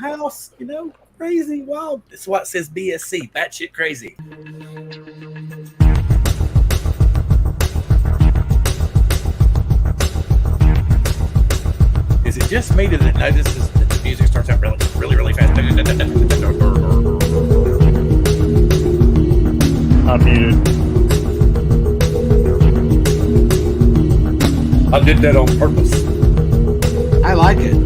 house, crazy, wild. That's why it says BSC, batshit crazy. Is it just me that notices that the music starts out really fast? I'm muted. I did that on purpose. I like it.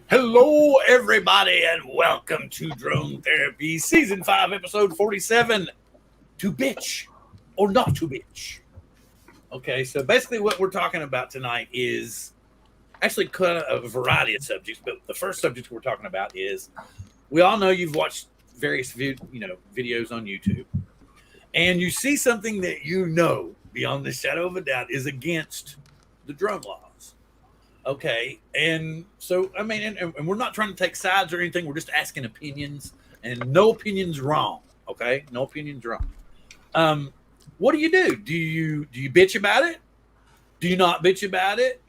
Hello, everybody, and welcome to Drone Therapy, Season 5, Episode 47, To Bitch or Not To Bitch. Okay, so basically what we're talking about tonight is actually kind of a variety of subjects, but the first subject we're talking about is, we all know you've watched various videos on YouTube, and you see something that beyond the shadow of a doubt is against the drone laws. Okay, and so and we're not trying to take sides or anything. We're just asking opinions, and no opinion's wrong. Okay, no opinion's wrong. What do? Do you bitch about it? Do you not bitch about it?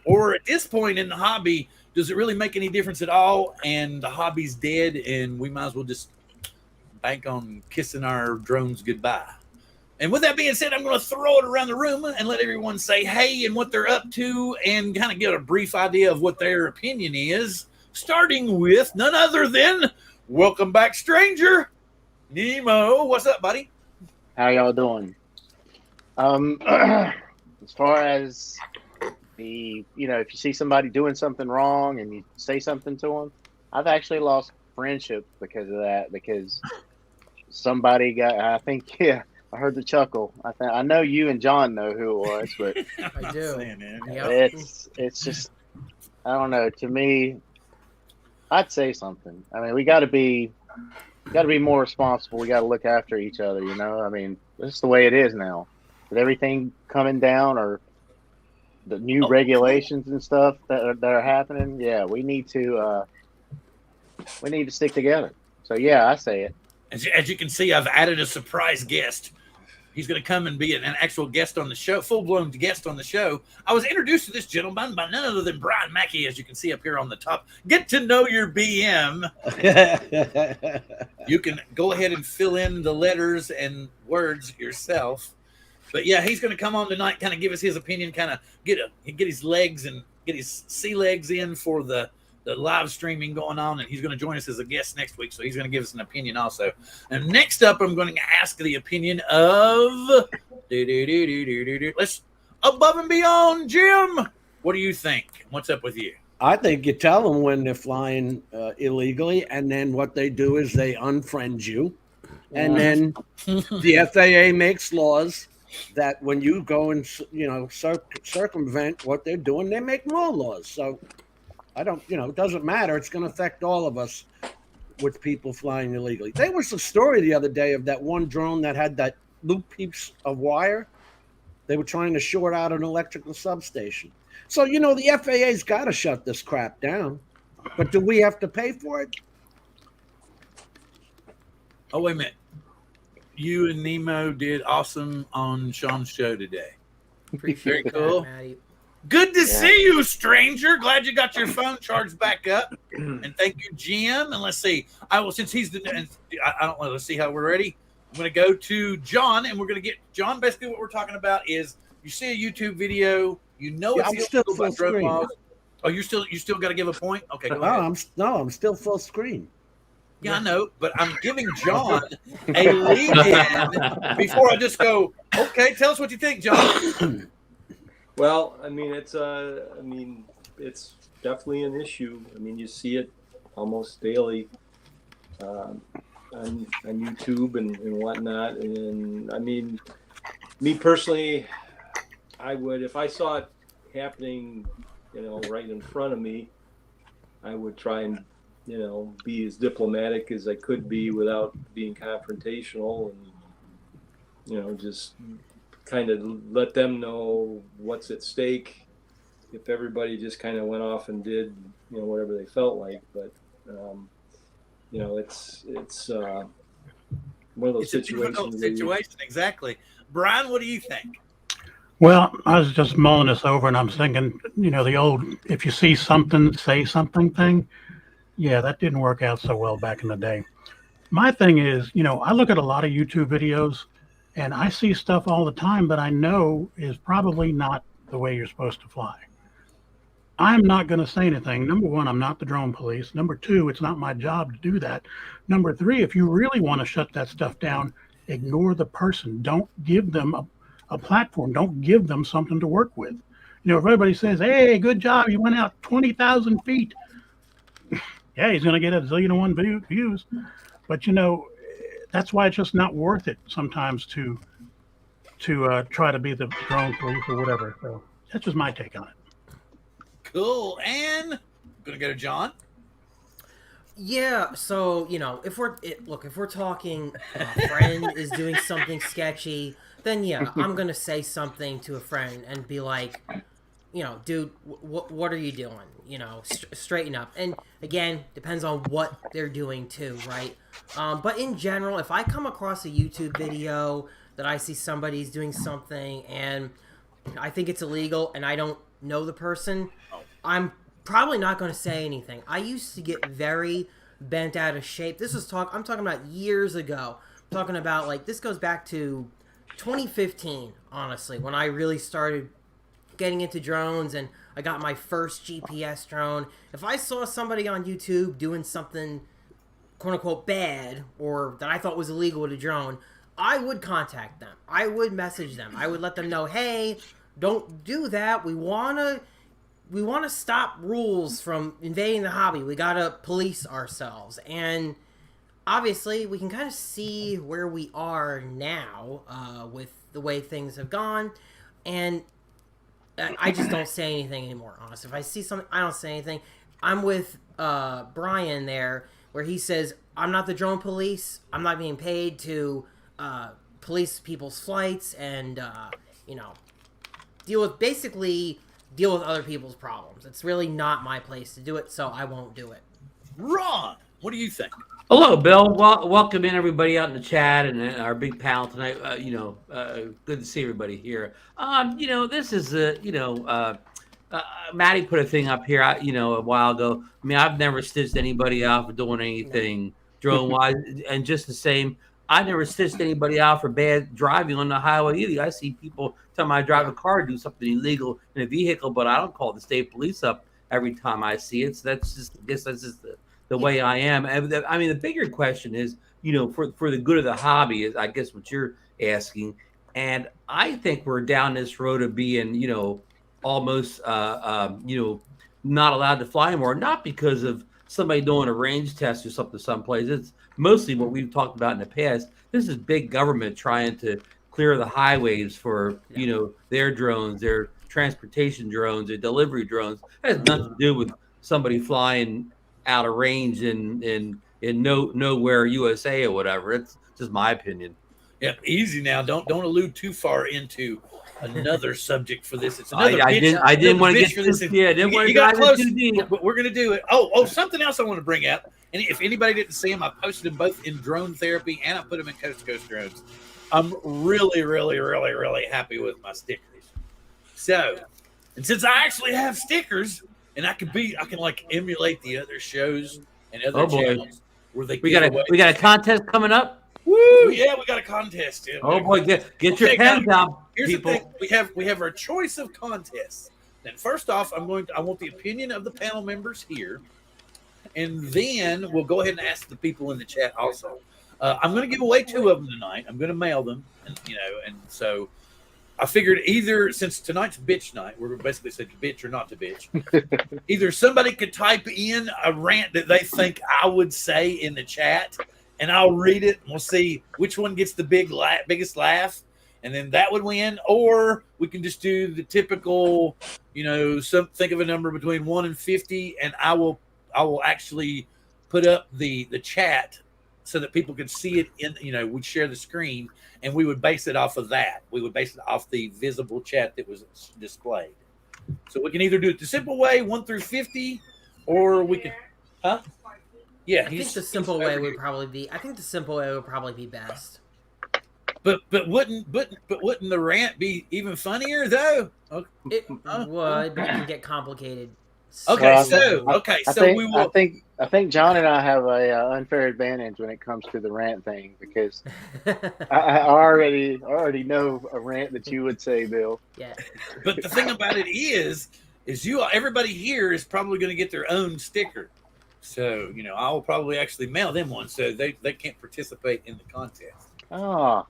Or at this point in the hobby, does it really make any difference at all? And the hobby's dead, and we might as well just bank on kissing our drones goodbye. And with that being said, I'm going to throw it around the room and let everyone say hey and what they're up to and kind of get a brief idea of what their opinion is, starting with none other than welcome back, stranger, Nemo. What's up, buddy? How y'all doing? As far as if you see somebody doing something wrong and you say something to them, I've actually lost friendship because of that, because somebody I heard the chuckle. I know you and John know who it was, but I do. It's just, I don't know. To me, I'd say something. I mean, we got to be more responsible. We got to look after each other. I mean, this is the way it is now. With everything coming down, or the new regulations and stuff that are happening, yeah, we need to stick together. So yeah, I say it. As you can see, I've added a surprise guest. He's going to come and be an actual guest on the show, full-blown guest on the show. I was introduced to this gentleman by none other than Brian Mackey, as you can see up here on the top. Get to know your BM. You can go ahead and fill in the letters and words yourself. But yeah, he's going to come on tonight, kind of give us his opinion, kind of get his legs and get his sea legs in for the live streaming going on, and he's going to join us as a guest next week, so he's going to give us an opinion also. And next up, I'm going to ask the opinion of let's Above and Beyond. Jim, what do you think? What's up with you? I think you tell them when they're flying illegally, and then what they do is they unfriend you, and then the FAA makes laws that when you go and circumvent what they're doing, they make more laws. So I don't, it doesn't matter. It's going to affect all of us with people flying illegally. There was a story the other day of that one drone that had that loop piece of wire. They were trying to short out an electrical substation. So, the FAA's got to shut this crap down. But do we have to pay for it? Oh, wait a minute. You and Nemo did awesome on Sean's show today. Very cool. Maddie. Good to see you, stranger. Glad you got your phone charged back up. And thank you, Jim. And let's see. Since he's I don't know. Let's see how we're ready. I'm going to go to John, and we're going to get John. Basically, what we're talking about is you see a YouTube video. I'm still full screen. Oh, you still got to give a point. Okay, go ahead. I'm still full screen. Yeah, I know, but I'm giving John a lead-in before I just go. Okay, tell us what you think, John. Well, it's definitely an issue. You see it almost daily on YouTube and whatnot. And me personally, I would, if I saw it happening, right in front of me, I would try and, be as diplomatic as I could be without being confrontational, and, just kind of let them know what's at stake. If everybody just kind of went off and did, whatever they felt like, but, it's one of those It's a difficult situations. situation, exactly. Brian, what do you think? Well, I was just mulling this over and I'm thinking, the old, if you see something, say something thing. Yeah, that didn't work out so well back in the day. My thing is, I look at a lot of YouTube videos and I see stuff all the time that I know is probably not the way you're supposed to fly. I'm not going to say anything. Number one, I'm not the drone police. Number two, it's not my job to do that. Number three, if you really want to shut that stuff down, ignore the person. Don't give them a platform. Don't give them something to work with. If everybody says, hey, good job, you went out 20,000 feet. Yeah, he's going to get a zillion and one views. But, that's why it's just not worth it sometimes to try to be the drone police or whatever. So that's just my take on it. Cool. And I'm going to go to John. Yeah, so, if we're talking a friend is doing something sketchy, then yeah, I'm going to say something to a friend and be like, dude, what are you doing? Straighten up. And again, depends on what they're doing too, right? But in general, if I come across a YouTube video that I see somebody's doing something and I think it's illegal and I don't know the person, I'm probably not going to say anything. I used to get very bent out of shape. I'm talking about years ago. I'm talking about, this goes back to 2015, honestly, when I really started getting into drones and I got my first GPS drone. If I saw somebody on YouTube doing something quote unquote bad or that I thought was illegal with a drone, I would contact them. I would message them. I would let them know, hey, don't do that. We want to stop rules from invading the hobby. We got to police ourselves. And obviously we can kind of see where we are now with the way things have gone. And I just don't say anything anymore, honestly. If I see something, I don't say anything. I'm with Brian there, where he says, I'm not the drone police. I'm not being paid to police people's flights and, deal with other people's problems. It's really not my place to do it, so I won't do it. Ron, what do you think? Hello, Bill. Welcome in everybody out in the chat and our big panel tonight. Good to see everybody here. This is Maddie put a thing up here, a while ago. I mean, I've never stitched anybody out for doing anything drone wise, and just the same, I never stitched anybody out for bad driving on the highway either. I see people tell me I drive a car do something illegal in a vehicle, but I don't call the state police up every time I see it. So that's just the way I am. I mean, the bigger question is, for the good of the hobby is, I guess, what you're asking. And I think we're down this road of being, almost, not allowed to fly anymore. Not because of somebody doing a range test or something someplace. It's mostly what we've talked about in the past. This is big government trying to clear the highways for, their drones, their transportation drones, their delivery drones. It has nothing to do with somebody flying out of range in nowhere USA or whatever. It's just my opinion. Yeah, easy now. Don't allude too far into another subject for this. It's another I didn't want to get for this. Yeah, I didn't want to you got dive close, too deep. but we're gonna do it. Oh, something else I want to bring up. And if anybody didn't see them, I posted them both in Drone Therapy and I put them in Coast to Coast Drones. I'm really, really, really, really happy with my stickers. So, and since I actually have stickers, and I can emulate the other shows and other channels where they we got a contest coming up. Woo! Yeah, we got a contest. Yeah, oh boy, get your pens out, here's people. The thing. We have our choice of contests. Then first off, I want the opinion of the panel members here, and then we'll go ahead and ask the people in the chat also. I'm going to give away 2 of them tonight. I'm going to mail them, and so I figured either, since tonight's bitch night, we're basically said to bitch or not to bitch. Either somebody could type in a rant that they think I would say in the chat, and I'll read it, and we'll see which one gets the biggest laugh. and then that would win. Or we can just do the typical, think of a number between 1 and 50, and I will actually put up the chat so that people can see it we'd share the screen, and we would base it off of that. We would base it off the visible chat that was displayed. So we can either do it the simple way, 1 through 50, or we can, Yeah, I think the simple way would probably be. I think the simple way would probably be best. But wouldn't the rant be even funnier though? It would, but it can get complicated. Okay, we will. I think John and I have a unfair advantage when it comes to the rant thing, because I already know a rant that you would say, Bill. Yeah. But the thing about it is everybody here is probably going to get their own sticker. So, I will probably actually mail them one, so they can't participate in the contest. Oh.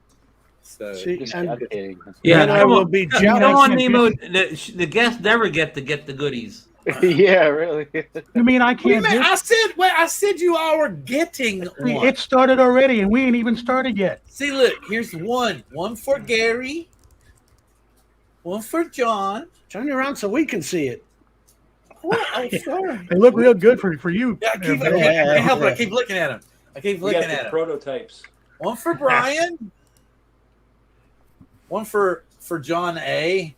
So, I'm kidding. Yeah, I will be jealous. Come on, Nemo. The guests never get the goodies. Yeah, really. You mean I can't? I said you all were getting one. It started already, and we ain't even started yet. See, look, here's one for Gary, one for John. Turn around so we can see it. Oh, sorry. They look real good for you. Yeah, I can't help it. I keep looking at them. We got the prototypes. One for Brian. One for John A.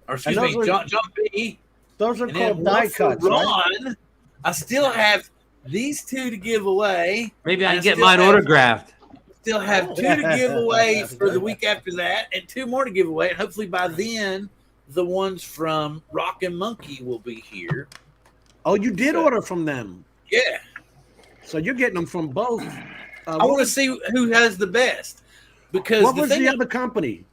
Or excuse me, John B. Those are and called die cuts. Ron. Right? I still have these 2 to give away. Maybe I can get mine autographed. Still have 2 to give away for the week after that, and 2 more to give away. And hopefully by then, the ones from Rockin' Monkey will be here. Oh, you did order from them. Yeah. So you're getting them from both. I want to see who has the best. Because what was the other company?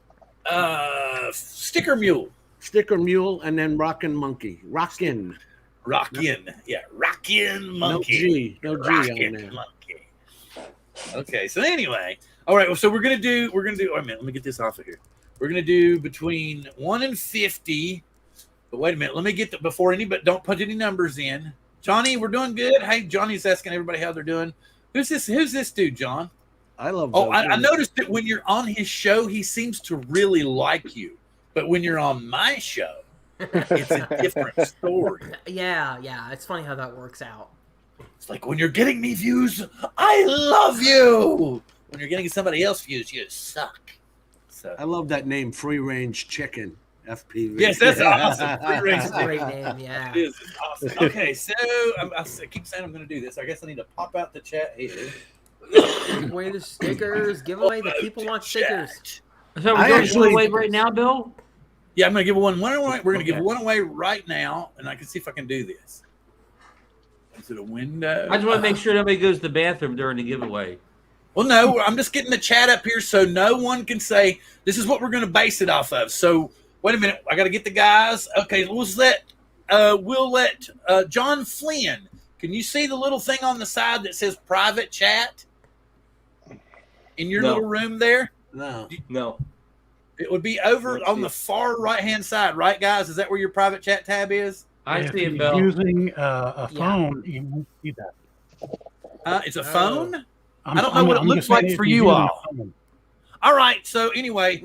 Sticker Mule. Sticker Mule, and then Rockin' Monkey. Rockin'. Yeah, Rockin' Monkey. No G Rockin' on there. Monkey. Okay, so anyway, all right. So we're gonna do. Wait a minute. Let me get this off of here. We're gonna do between 1 and 50. But wait a minute. Let me get before anybody. Don't put any numbers in. Johnny, we're doing good. Hey, Johnny's asking everybody how they're doing. Who's this dude, John? I love. I noticed that when you're on his show, he seems to really like you. But when you're on my show, it's a different story. Yeah. It's funny how that works out. It's like when you're getting me views, I love you. When you're getting somebody else views, you suck. So I love that name, Free Range Chicken. FPV. Yes, that's awesome. Free range. That's a great name, yeah. It is awesome. Okay, so I keep saying I'm going to do this. I guess I need to pop out the chat here. Give away the stickers. Give away the people want stickers. So we're going to give away right now, Bill? Yeah, I'm going to give one away. We're going to give one away right now, and I can see if I can do this. Is it a window? I just want to make sure nobody goes to the bathroom during the giveaway. Well, no, I'm just getting the chat up here so no one can say this is what we're going to base it off of. So wait a minute, I got to get the guys. Okay, we'll let John Flynn. Can you see the little thing on the side that says private chat in your little room there? No. It would be over on the far right-hand side, right, guys? Is that where your private chat tab is? I see it, If Bill. you're using a phone, you won't see that. It's a phone? I'm, I don't know what it looks just saying like if for you're you using a all. phone. All right. So anyway,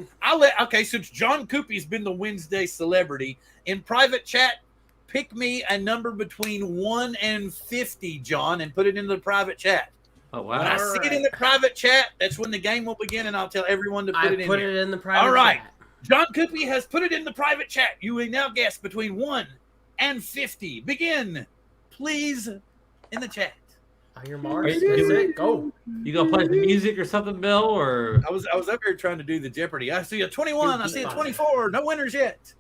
since John Coopy's been the Wednesday celebrity, in private chat, pick me a number between 1 and 50, John, and put it into the private chat. Oh, When I wow. see it in the private chat, that's when the game will begin, and I'll tell everyone to put it in Put there. it in the private All right. chat. John Coopy has put it in the private chat. You will now guess between 1 and 50. Begin, please, in the chat. On your marks, get set, go. You going to play the music or something, Bill? Or I was up here trying to do the Jeopardy. I see a 21. I see a 24. No winners yet.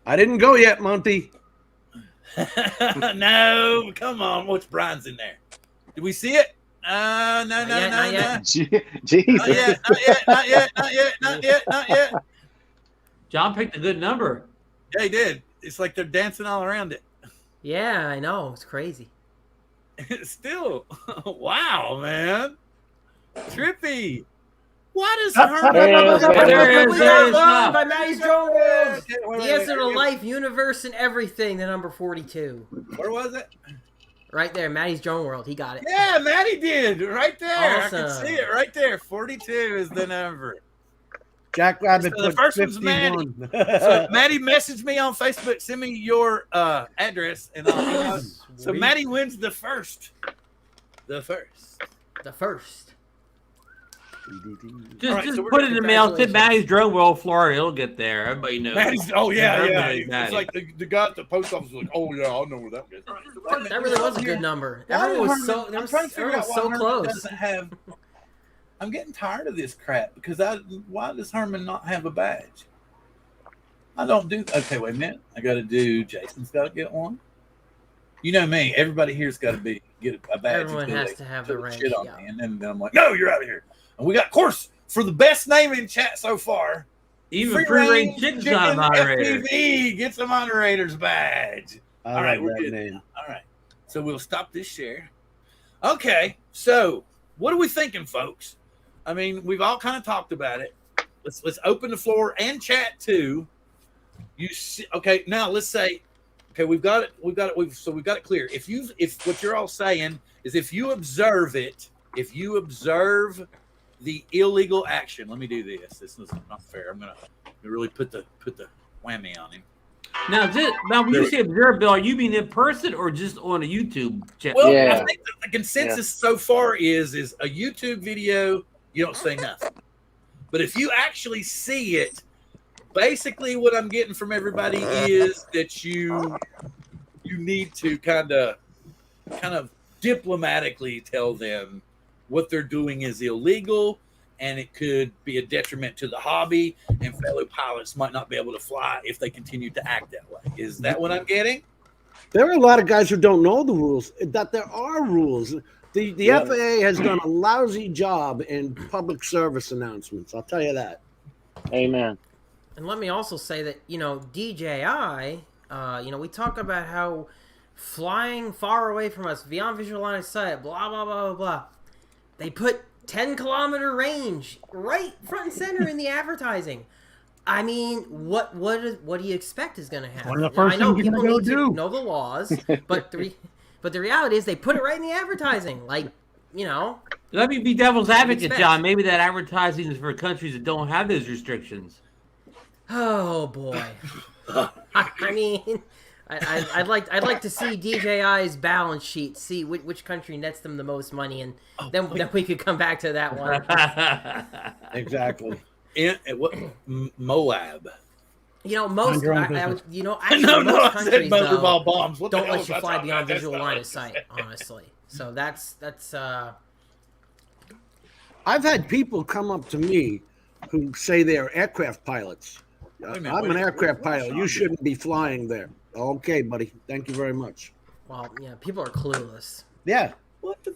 I didn't go yet, Monty. No, come on. What's Brian's in there? Did we see it? No. Not yet. Jesus. Not yet. John picked a good number. Yeah, he did. It's like they're dancing all around it. Yeah, I know. It's crazy. Still, wow, man. Trippy. What is There it is. There it is. We There it got is. one by Maddie's Drone World. Wait, The answer to life, universe, and everything. The number 42. Where was it? Right there, Maddie's Drone World. He got it. Yeah, Maddie did. Right there. I Awesome. can see it right there. 42 is the number. Jack Rabbit So the put first one's Maddie. 51. So Maddie messaged me on Facebook. Send me your address, and I'll. So Maddie wins the first. The first. The first. Just, Right, just so we're put it in the mail. Send congratulations. Maddie's Drone World, Florida. It'll get there. Everybody knows. Maddie's. Oh yeah, Everybody yeah. knows It's Maddie. like the guy at the post office was like, oh yeah, I know where that is. That really was a good number. Why Everyone was did so. Herman- There I'm was, trying to figure everyone out was why so Herman close. doesn't have. I'm getting tired of this crap because why does Herman not have a badge? I don't do. Okay, wait a minute. I got to do. Jason's got to get one. You know me. Everybody here's got to get a badge. Everyone until has they to have put the rank, shit on yeah. me, and then I'm like, no, you're out of here. And we got, of course, for the best name in chat so far. Even free range chicken's not a moderator. FPV gets a moderator's badge. I All right, love we're that good. name. All right. So we'll stop this share. Okay. So what are we thinking, folks? I mean, we've all kind of talked about it. Let's open the floor and chat too. You see, okay, now let's say, okay, we've got it clear. If what you're all saying is if you observe the illegal action, let me do this. This is not fair. I'm gonna really put the whammy on him. Now, when you say observe, Bill, are you mean in person or just on a YouTube channel? Well, Yeah. I think the consensus so far is a YouTube video, you don't say nothing. But if you actually see it, basically what I'm getting from everybody is that you need to kind of diplomatically tell them what they're doing is illegal and it could be a detriment to the hobby, and fellow pilots might not be able to fly if they continue to act that way. Is that what I'm getting? There are a lot of guys who don't know the rules, that there are rules. The FAA has done a lousy job in public service announcements. I'll tell you that. Amen. And let me also say that, DJI, we talk about how flying far away from us, beyond visual line of sight, blah, blah, blah, blah, blah. They put 10-kilometer range right front and center in the advertising. I mean, what do you expect is going to happen? One of the first I know things you're people gonna need go to do. know the laws, but the reality is they put it right in the advertising. Like, Let me be devil's advocate, expect? John. Maybe that advertising is for countries that don't have those restrictions. Oh boy. I mean, I'd like to see DJI's balance sheet, see which country nets them the most money, and then we could come back to that one. Exactly. What Moab? Most your own actually, No, most I said countries motorball though, bombs. What the don't hell let was you I fly talking beyond about? That's visual not line what of sight. Honestly, so that's. I've had people come up to me who say they're aircraft pilots. a minute, I'm wait an a- aircraft what is pilot. Sean You doing? shouldn't be flying there. Okay, buddy. Thank you very much. Well, yeah, people are clueless. Yeah. What the?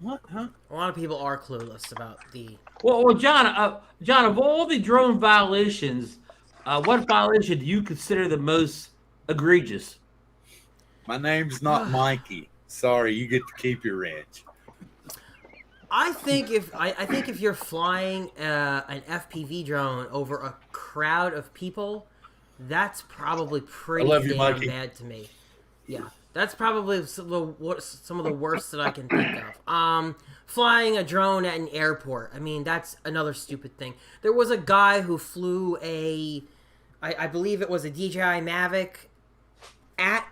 What? Huh? A lot of people are clueless about the. Well, John, of all the drone violations, what violation do you consider the most egregious? My name's not Mikey. Sorry, you get to keep your ranch. I think if you're flying an FPV drone over a crowd of people, that's probably pretty love you, damn Mikey. bad to me. Yeah, that's probably some of the worst that I can think of. Flying a drone at an airport. I mean, that's another stupid thing. There was a guy who flew I believe it was a DJI Mavic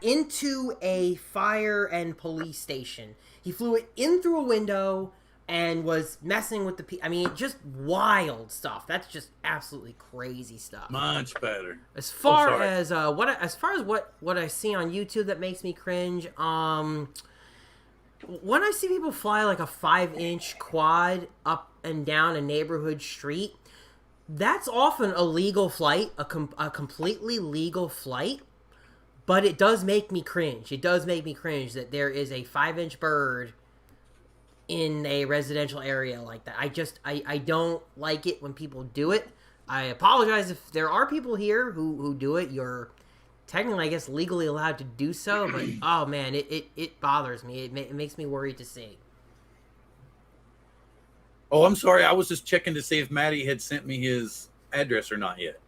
into a fire and police station. He flew it in through a window and was messing with I mean, just wild stuff. That's just absolutely crazy stuff. Much better. As far sorry. as what I see on YouTube that makes me cringe, when I see people fly like a 5-inch quad up and down a neighborhood street, that's often a legal flight, a completely legal flight. But it does make me cringe. It does make me cringe that there is a 5-inch bird in a residential area like that. I don't like it when people do it. I apologize if there are people here who do it. You're technically, I guess, legally allowed to do so, but oh man, it bothers me. It makes me worried to see. Oh, I'm sorry. I was just checking to see if Maddie had sent me his address or not yet.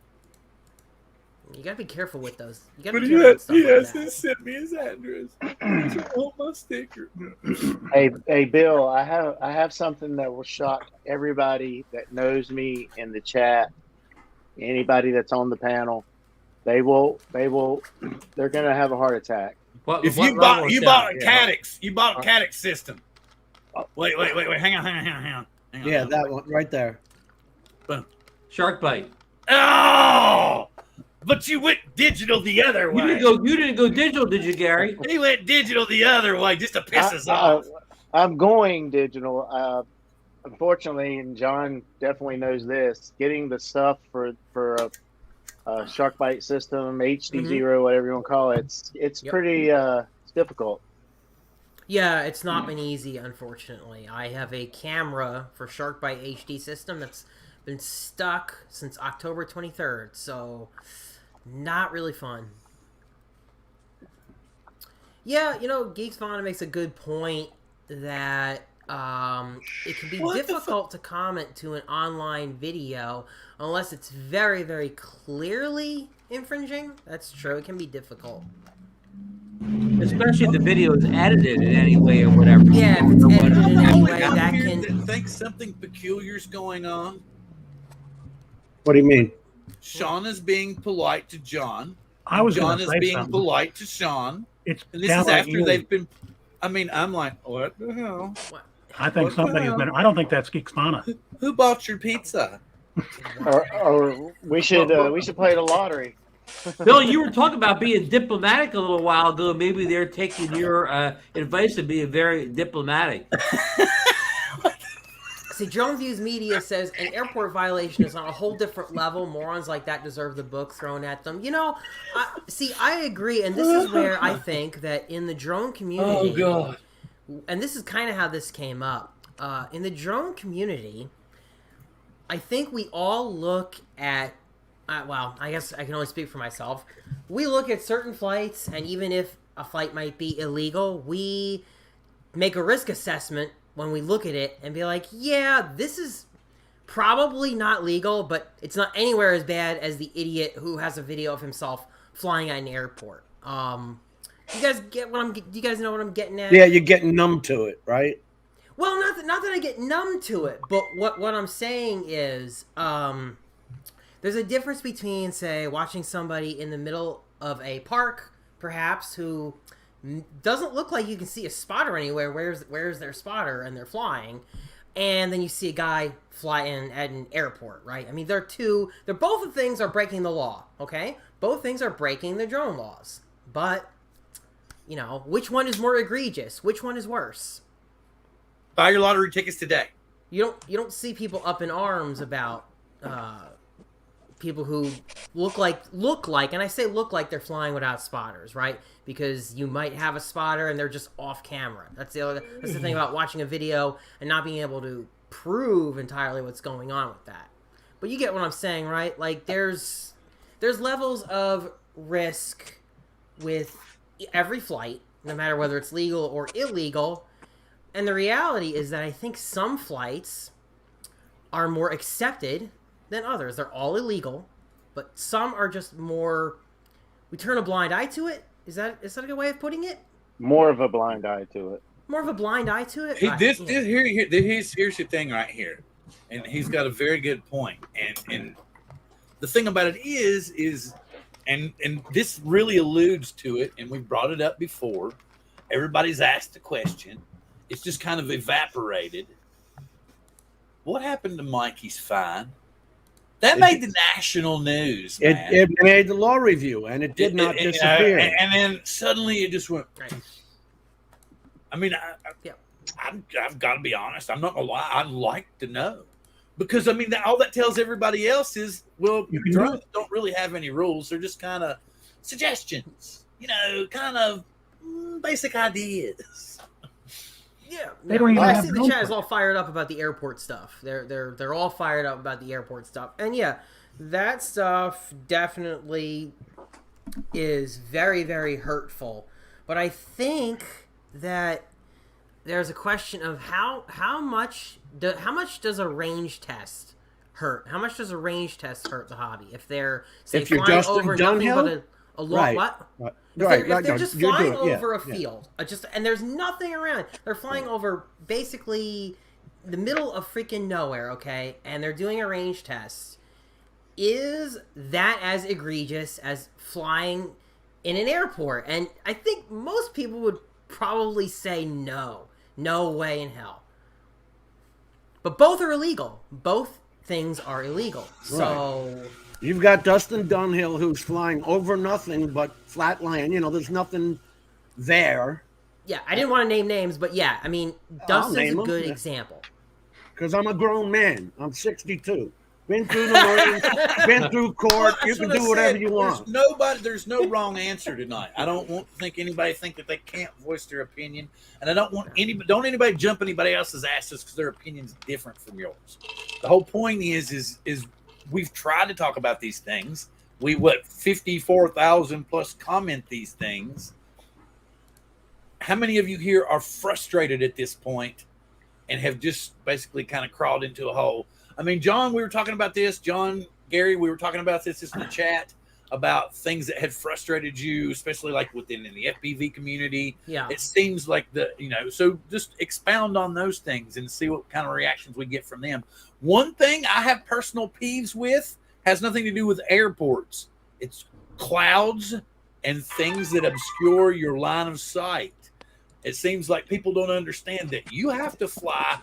You gotta be careful with those. You gotta But be he careful with stuff like hasn't that. sent me his address. I want my sticker. Hey, Bill, I have something that will shock everybody that knows me in the chat. anybody that's on the panel, they're going to have a heart attack. If What you bought level you is bought that? a Cadix, you bought a Cadix system. Wait, hang on. Hang on. Yeah, that one right there. Shark bite. Oh, but you went digital the other way. You didn't go digital, did you, Gary? He went digital the other way just to piss us off. I'm going digital. Unfortunately, and John definitely knows this, getting the stuff for a shark bite system, HD0, whatever you want to call it, it's pretty it's difficult. Yeah, it's not been easy, unfortunately. I have a camera for Sharkbite HD system that's been stuck since October 23rd, so not really fun. Yeah, Geeks Vana makes a good point that it can be difficult to comment to an online video unless it's very, very clearly infringing. That's true. It can be difficult. Especially if the video is edited in any way or whatever. Yeah, if it's edited in any way, I'm that here can... that thinks something peculiar's going on. What do you mean? Sean is being polite to John. John is being polite to Sean. It's and this is after they've been. I mean, I'm like, what the hell? I think somebody's been. I don't think that's Geeks Vana. Who bought your pizza? or we should play the lottery. Bill, you were talking about being diplomatic a little while ago. Maybe they're taking your advice and being very diplomatic. See, Drone Views Media says an airport violation is on a whole different level. Morons like that deserve the book thrown at them. I agree, and this is where I think that in the drone community... Oh, God. And this is kind of how this came up. In the drone community, I think we all look at... I guess I can only speak for myself. We look at certain flights, and even if a flight might be illegal, we make a risk assessment when we look at it and be like, yeah, this is probably not legal, but it's not anywhere as bad as the idiot who has a video of himself flying at an airport. You guys get what do you guys know what I'm getting at? Yeah, you're getting numb to it, right? Well, not that I get numb to it, but what I'm saying is, there's a difference between, say, watching somebody in the middle of a park, perhaps, who doesn't look like you can see a spotter anywhere. Where's their spotter? And they're flying, and then you see a guy flying at an airport, right? I mean, both of things are breaking the law. Okay, both things are breaking the drone laws, but which one is more egregious? Which one is worse? Buy your lottery tickets today. You don't see people up in arms about people who look like, and I say look like they're flying without spotters, right? Because you might have a spotter and they're just off camera. That's the thing about watching a video and not being able to prove entirely what's going on with that. But you get what I'm saying, right? Like there's levels of risk with every flight, no matter whether it's legal or illegal. And the reality is that I think some flights are more accepted than others. They're all illegal, but some are just more... We turn a blind eye to it? Is that a good way of putting it? More of a blind eye to it. More of a blind eye to it? Here's the thing right here. And he's got a very good point. And the thing about it is and this really alludes to it, and we brought it up before. Everybody's asked the question. It's just kind of evaporated. What happened to Mikey's fine? That made the national news, man. It made the law review, and it did not disappear. And then suddenly it just went. I mean, I've got to be honest. I'm not going to lie. I'd like to know. Because, I mean, all that tells everybody else is, well, drones don't really have any rules. They're just kind of suggestions, kind of basic ideas. Yeah, They don't even I have see the chat is all fired up about the airport stuff. They're all fired up about the airport stuff, and yeah, that stuff definitely is very, very hurtful. But I think that there's a question of how much does a range test hurt? How much does a range test hurt the hobby if they're if you're flying just over downhill? nothing but a long Right. what? Right. If they're just flying over a yeah. field, and there's nothing around, they're flying over basically the middle of freaking nowhere, okay? And they're doing a range test. is that as egregious as flying in an airport? And I think most people would probably say no. No way in hell. But both are illegal. Both things are illegal. So you've got Dustin Dunhill, who's flying over nothing but flat land. You know, there's nothing there. Yeah, I didn't want to name names, but yeah, I mean, Dustin's a good example. Because I'm a grown man. I'm 62. Been through the Marines, been through court. You can do whatever you want. There's no wrong answer tonight. I don't want to think anybody think that they can't voice their opinion, and I don't want anybody jump anybody else's asses because their opinion's different from yours. The whole point is we've tried to talk about these things. We 54,000 plus comment these things. How many of you here are frustrated at this point and have just basically kind of crawled into a hole? I mean, John, we were talking about this. John, Gary, we were talking about this in the chat about things that had frustrated you, especially like within the FPV community. Yeah. It seems like so just expound on those things and see what kind of reactions we get from them. One thing I have personal peeves with has nothing to do with airports. It's clouds and things that obscure your line of sight. It seems like people don't understand that you have to fly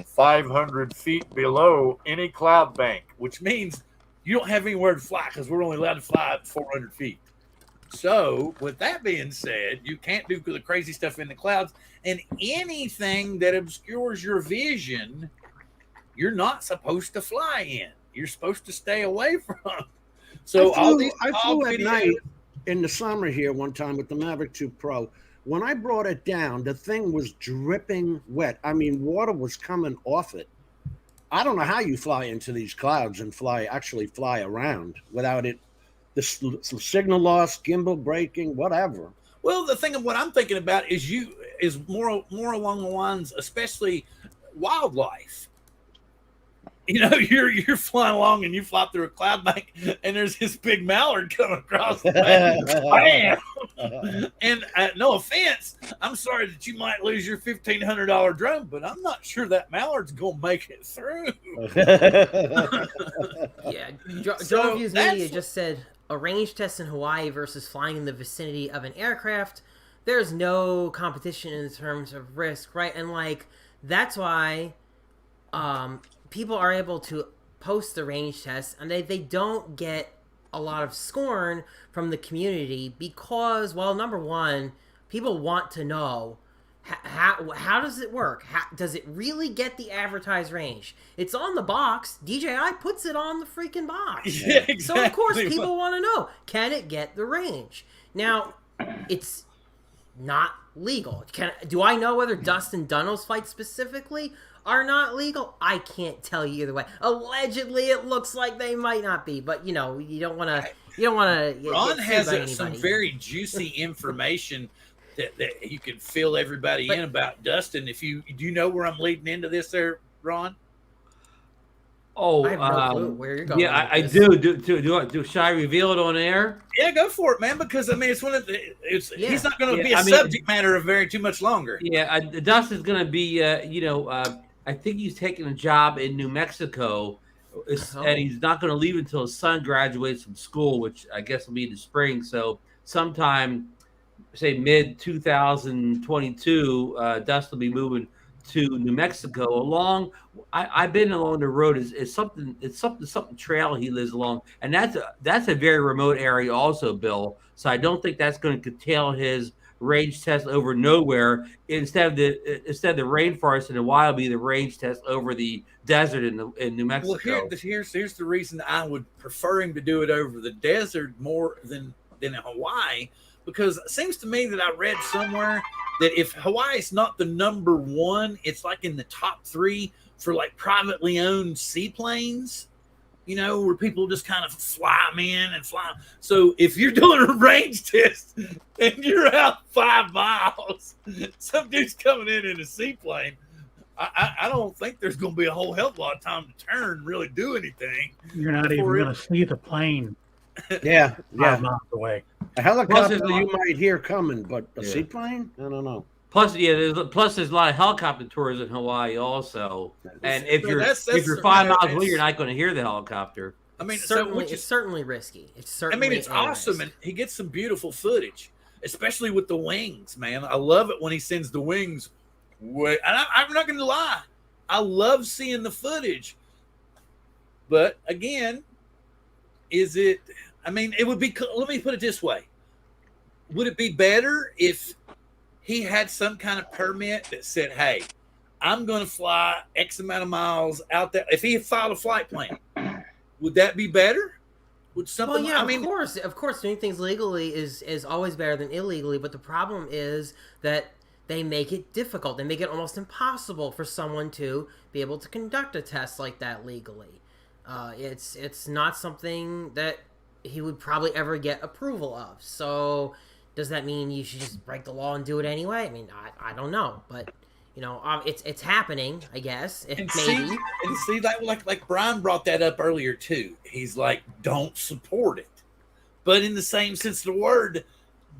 500 feet below any cloud bank, which means you don't have anywhere to fly because we're only allowed to fly at 400 feet. So with that being said, you can't do the crazy stuff in the clouds, and anything that obscures your vision, you're not supposed to fly in. You're supposed to stay away from. So I flew at night in the summer here one time with the Maverick 2 Pro. When I brought it down, the thing was dripping wet. I mean, water was coming off it. I don't know how you fly into these clouds and actually fly around without it. Some signal loss, gimbal breaking, whatever. Well, the thing of what I'm thinking about is more along the lines, especially wildlife. You know, you're flying along and you fly through a cloud bank and there's this big mallard coming across the bank. Bam! And no offense, I'm sorry that you might lose your $1,500 drone, but I'm not sure that mallard's going to make it through. Yeah, Drone Views Media just said a range test in Hawaii versus flying in the vicinity of an aircraft. There's no competition in terms of risk, right? And like that's why people are able to post the range tests, and they don't get a lot of scorn from the community because, well, number one, people want to know how does it work? Does it really get the advertised range? It's on the box. DJI puts it on the freaking box. Yeah, exactly. So, of course, people want to know, can it get the range? Now, it's not legal. Do I know whether Dustin Dunhill's flights specifically are not legal? I can't tell you either way. Allegedly, it looks like they might not be, but you don't want to. Ron has some very juicy information that you can fill everybody in about Dustin. Do you know where I'm leading into this, there, Ron? Oh, I have no clue where you're going. Yeah, I do. Do should I reveal it on air? Yeah, go for it, man. Because I mean, it's he's not going to be a subject matter of very too much longer. Yeah, Dustin's going to be. I think he's taking a job in New Mexico, and he's not going to leave until his son graduates from school, which I guess will be in the spring. So sometime, say mid 2022, Dustin will be moving to New Mexico. I've been along the road. It's something trail he lives along, and that's a very remote area also, Bill. So I don't think that's going to curtail his range test over nowhere. Instead of the rainforest in Hawaii, will be the range test over the desert in New Mexico. Well, here's the reason I would prefer him to do it over the desert more than in Hawaii, because it seems to me that I read somewhere that if Hawaii is not the number one, it's like in the top 3 for like privately owned seaplanes. Where people just kind of fly them in and fly. So if you're doing a range test and you're out 5 miles, some dude's coming in a seaplane, I don't think there's going to be a whole hell of a lot of time to turn and really do anything. You're not even going to see the plane. Yeah. 5 miles away. A helicopter you might hear coming, but a seaplane? I don't know. Plus, there's a lot of helicopter tours in Hawaii also. And if you're 5 miles away, you're not going to hear the helicopter. I mean, It's certainly risky. It's certainly. It's awesome, and he gets some beautiful footage, especially with the wings. Man, I love it when he sends the wings. And I'm not going to lie, I love seeing the footage. But again, is it? I mean, it would be. Let me put it this way: would it be better if he had some kind of permit that said, "Hey, I'm going to fly X amount of miles out there"? If he had filed a flight plan, would that be better? Would something? Well, yeah, of course, doing things legally is always better than illegally. But the problem is that they make it difficult. They make it almost impossible for someone to be able to conduct a test like that legally. It's not something that he would probably ever get approval of. So does that mean you should just break the law and do it anyway? I mean, I don't know, but it's happening, I guess. And maybe. See, like Brian brought that up earlier too. He's like, don't support it, but in the same sense of the word,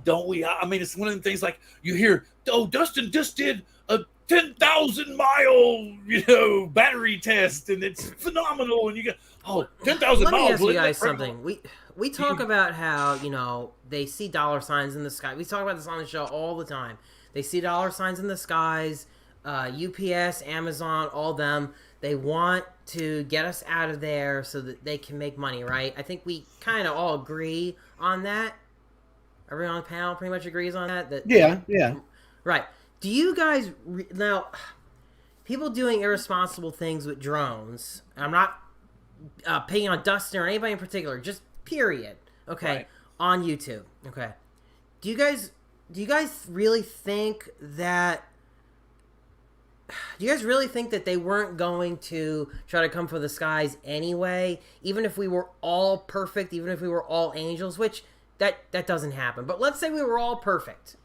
don't we? I mean, it's one of the things like you hear, oh, Dustin just did a 10,000 mile, battery test, and it's phenomenal. And you go, 10,000 miles. Let me ask you guys something. We talk about how, they see dollar signs in the sky. We talk about this on the show all the time. They see dollar signs in the skies, UPS, Amazon, all them. They want to get us out of there so that they can make money, right? I think we kind of all agree on that. Everyone on the panel pretty much agrees on that. Yeah. Right. Do you guys now? People doing irresponsible things with drones. I'm not picking on Dustin or anybody in particular. Just period. Okay. Right. On YouTube. Okay. Do you guys really think that? Do you guys really think that they weren't going to try to come for the skies anyway? Even if we were all perfect, even if we were all angels, which that doesn't happen. But let's say we were all perfect.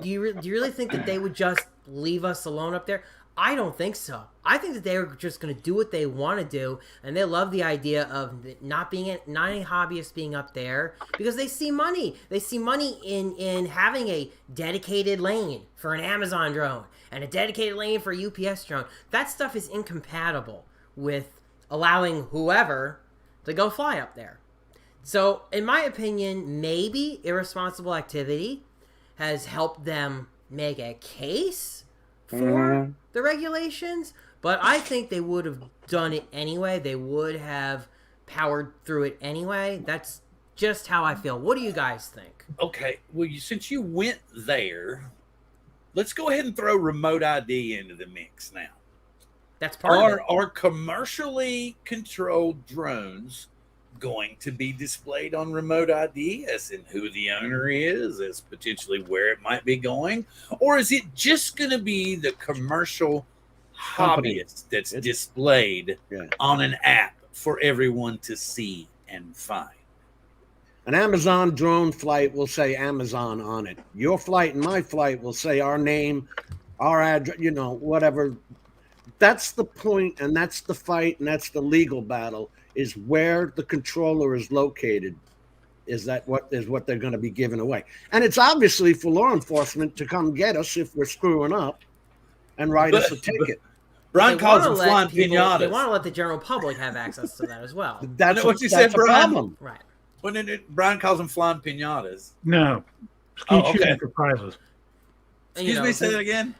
Do you really think that they would just leave us alone up there? I don't think so. I think that they are just going to do what they want to do, and they love the idea of not any hobbyists being up there because they see money. They see money in having a dedicated lane for an Amazon drone and a dedicated lane for a UPS drone. That stuff is incompatible with allowing whoever to go fly up there. So, in my opinion, maybe irresponsible activity has helped them make a case for the regulations, but I think they would have done it anyway. They would have powered through it anyway. That's just how I feel. What do you guys think? Okay, well, since you went there, let's go ahead and throw remote ID into the mix now. That's part of it. Are commercially controlled drones going to be displayed on remote ID, as in who the owner is, as potentially where it might be going? Or is it just going to be the commercial hobbyist that's displayed on an app for everyone to see and find? An Amazon drone flight will say Amazon on it. Your flight and my flight will say our name, our address, whatever. That's the point, and that's the fight, and that's the legal battle, is where the controller is located. Is what they're going to be giving away. And it's obviously for law enforcement to come get us if we're screwing up and write us a ticket. Brian calls them flying pinatas. They want to let the general public have access to that as well. That's what you said, Brian. Problem. Right. Brian calls them flying pinatas. No. Shooting for prizes. Excuse me, say that again?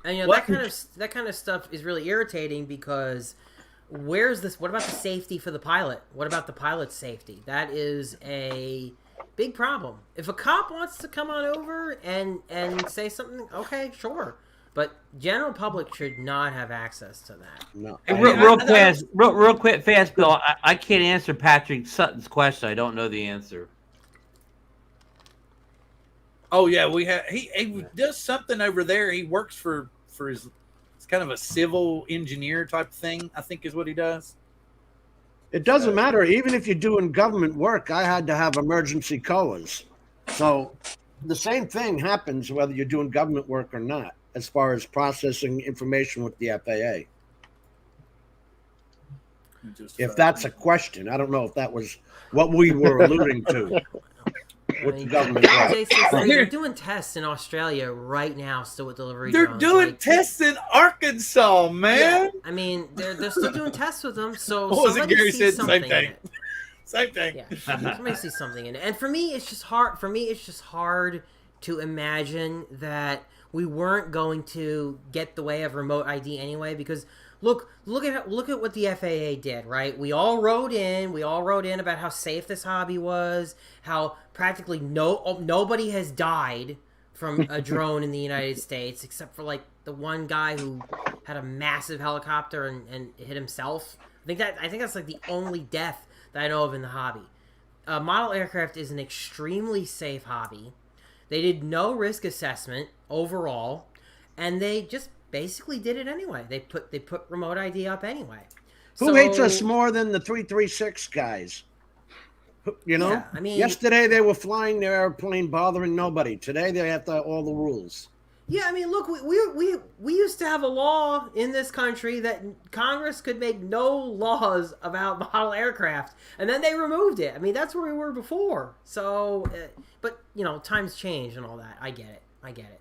And that kind of stuff is really irritating because where's this? What about the safety for the pilot? What about the pilot's safety? That is a big problem. If a cop wants to come on over and say something, okay, sure. But general public should not have access to that. No. Hey, real quick, fast, Bill. I can't answer Patrick Sutton's question. I don't know the answer. Oh yeah, he does something over there. He works for his. It's kind of a civil engineer type thing, I think, is what he does. It doesn't matter. Even if you're doing government work, I had to have emergency COAs. So the same thing happens whether you're doing government work or not, as far as processing information with the FAA. If that's a question, I don't know if that was what we were alluding to. With the government. They're doing tests in Australia right now, still with delivery drones. They're doing tests in Arkansas, man. Yeah, I mean, they're still doing tests with them. So what was it? Gary said the same thing. Same thing. Yeah, somebody sees something in it, and for me, it's just hard. For me, it's just hard to imagine that we weren't going to get the way of remote ID anyway. Because look at what the FAA did. Right, we all wrote in about how safe this hobby was, how practically nobody has died from a drone in the United States except for like the one guy who had a massive helicopter and hit himself. I think that's like the only death that I know of in the hobby. Model aircraft is an extremely safe hobby. They did no risk assessment overall, and they just basically did it anyway. They put remote ID up anyway. Who hates us more than the 336 guys? You know, yeah, I mean, yesterday they were flying their airplane, bothering nobody. Today they have all the rules. Yeah, I mean, look, we used to have a law in this country that Congress could make no laws about model aircraft, and then they removed it. I mean, that's where we were before. So, but you know, times change and all that. I get it.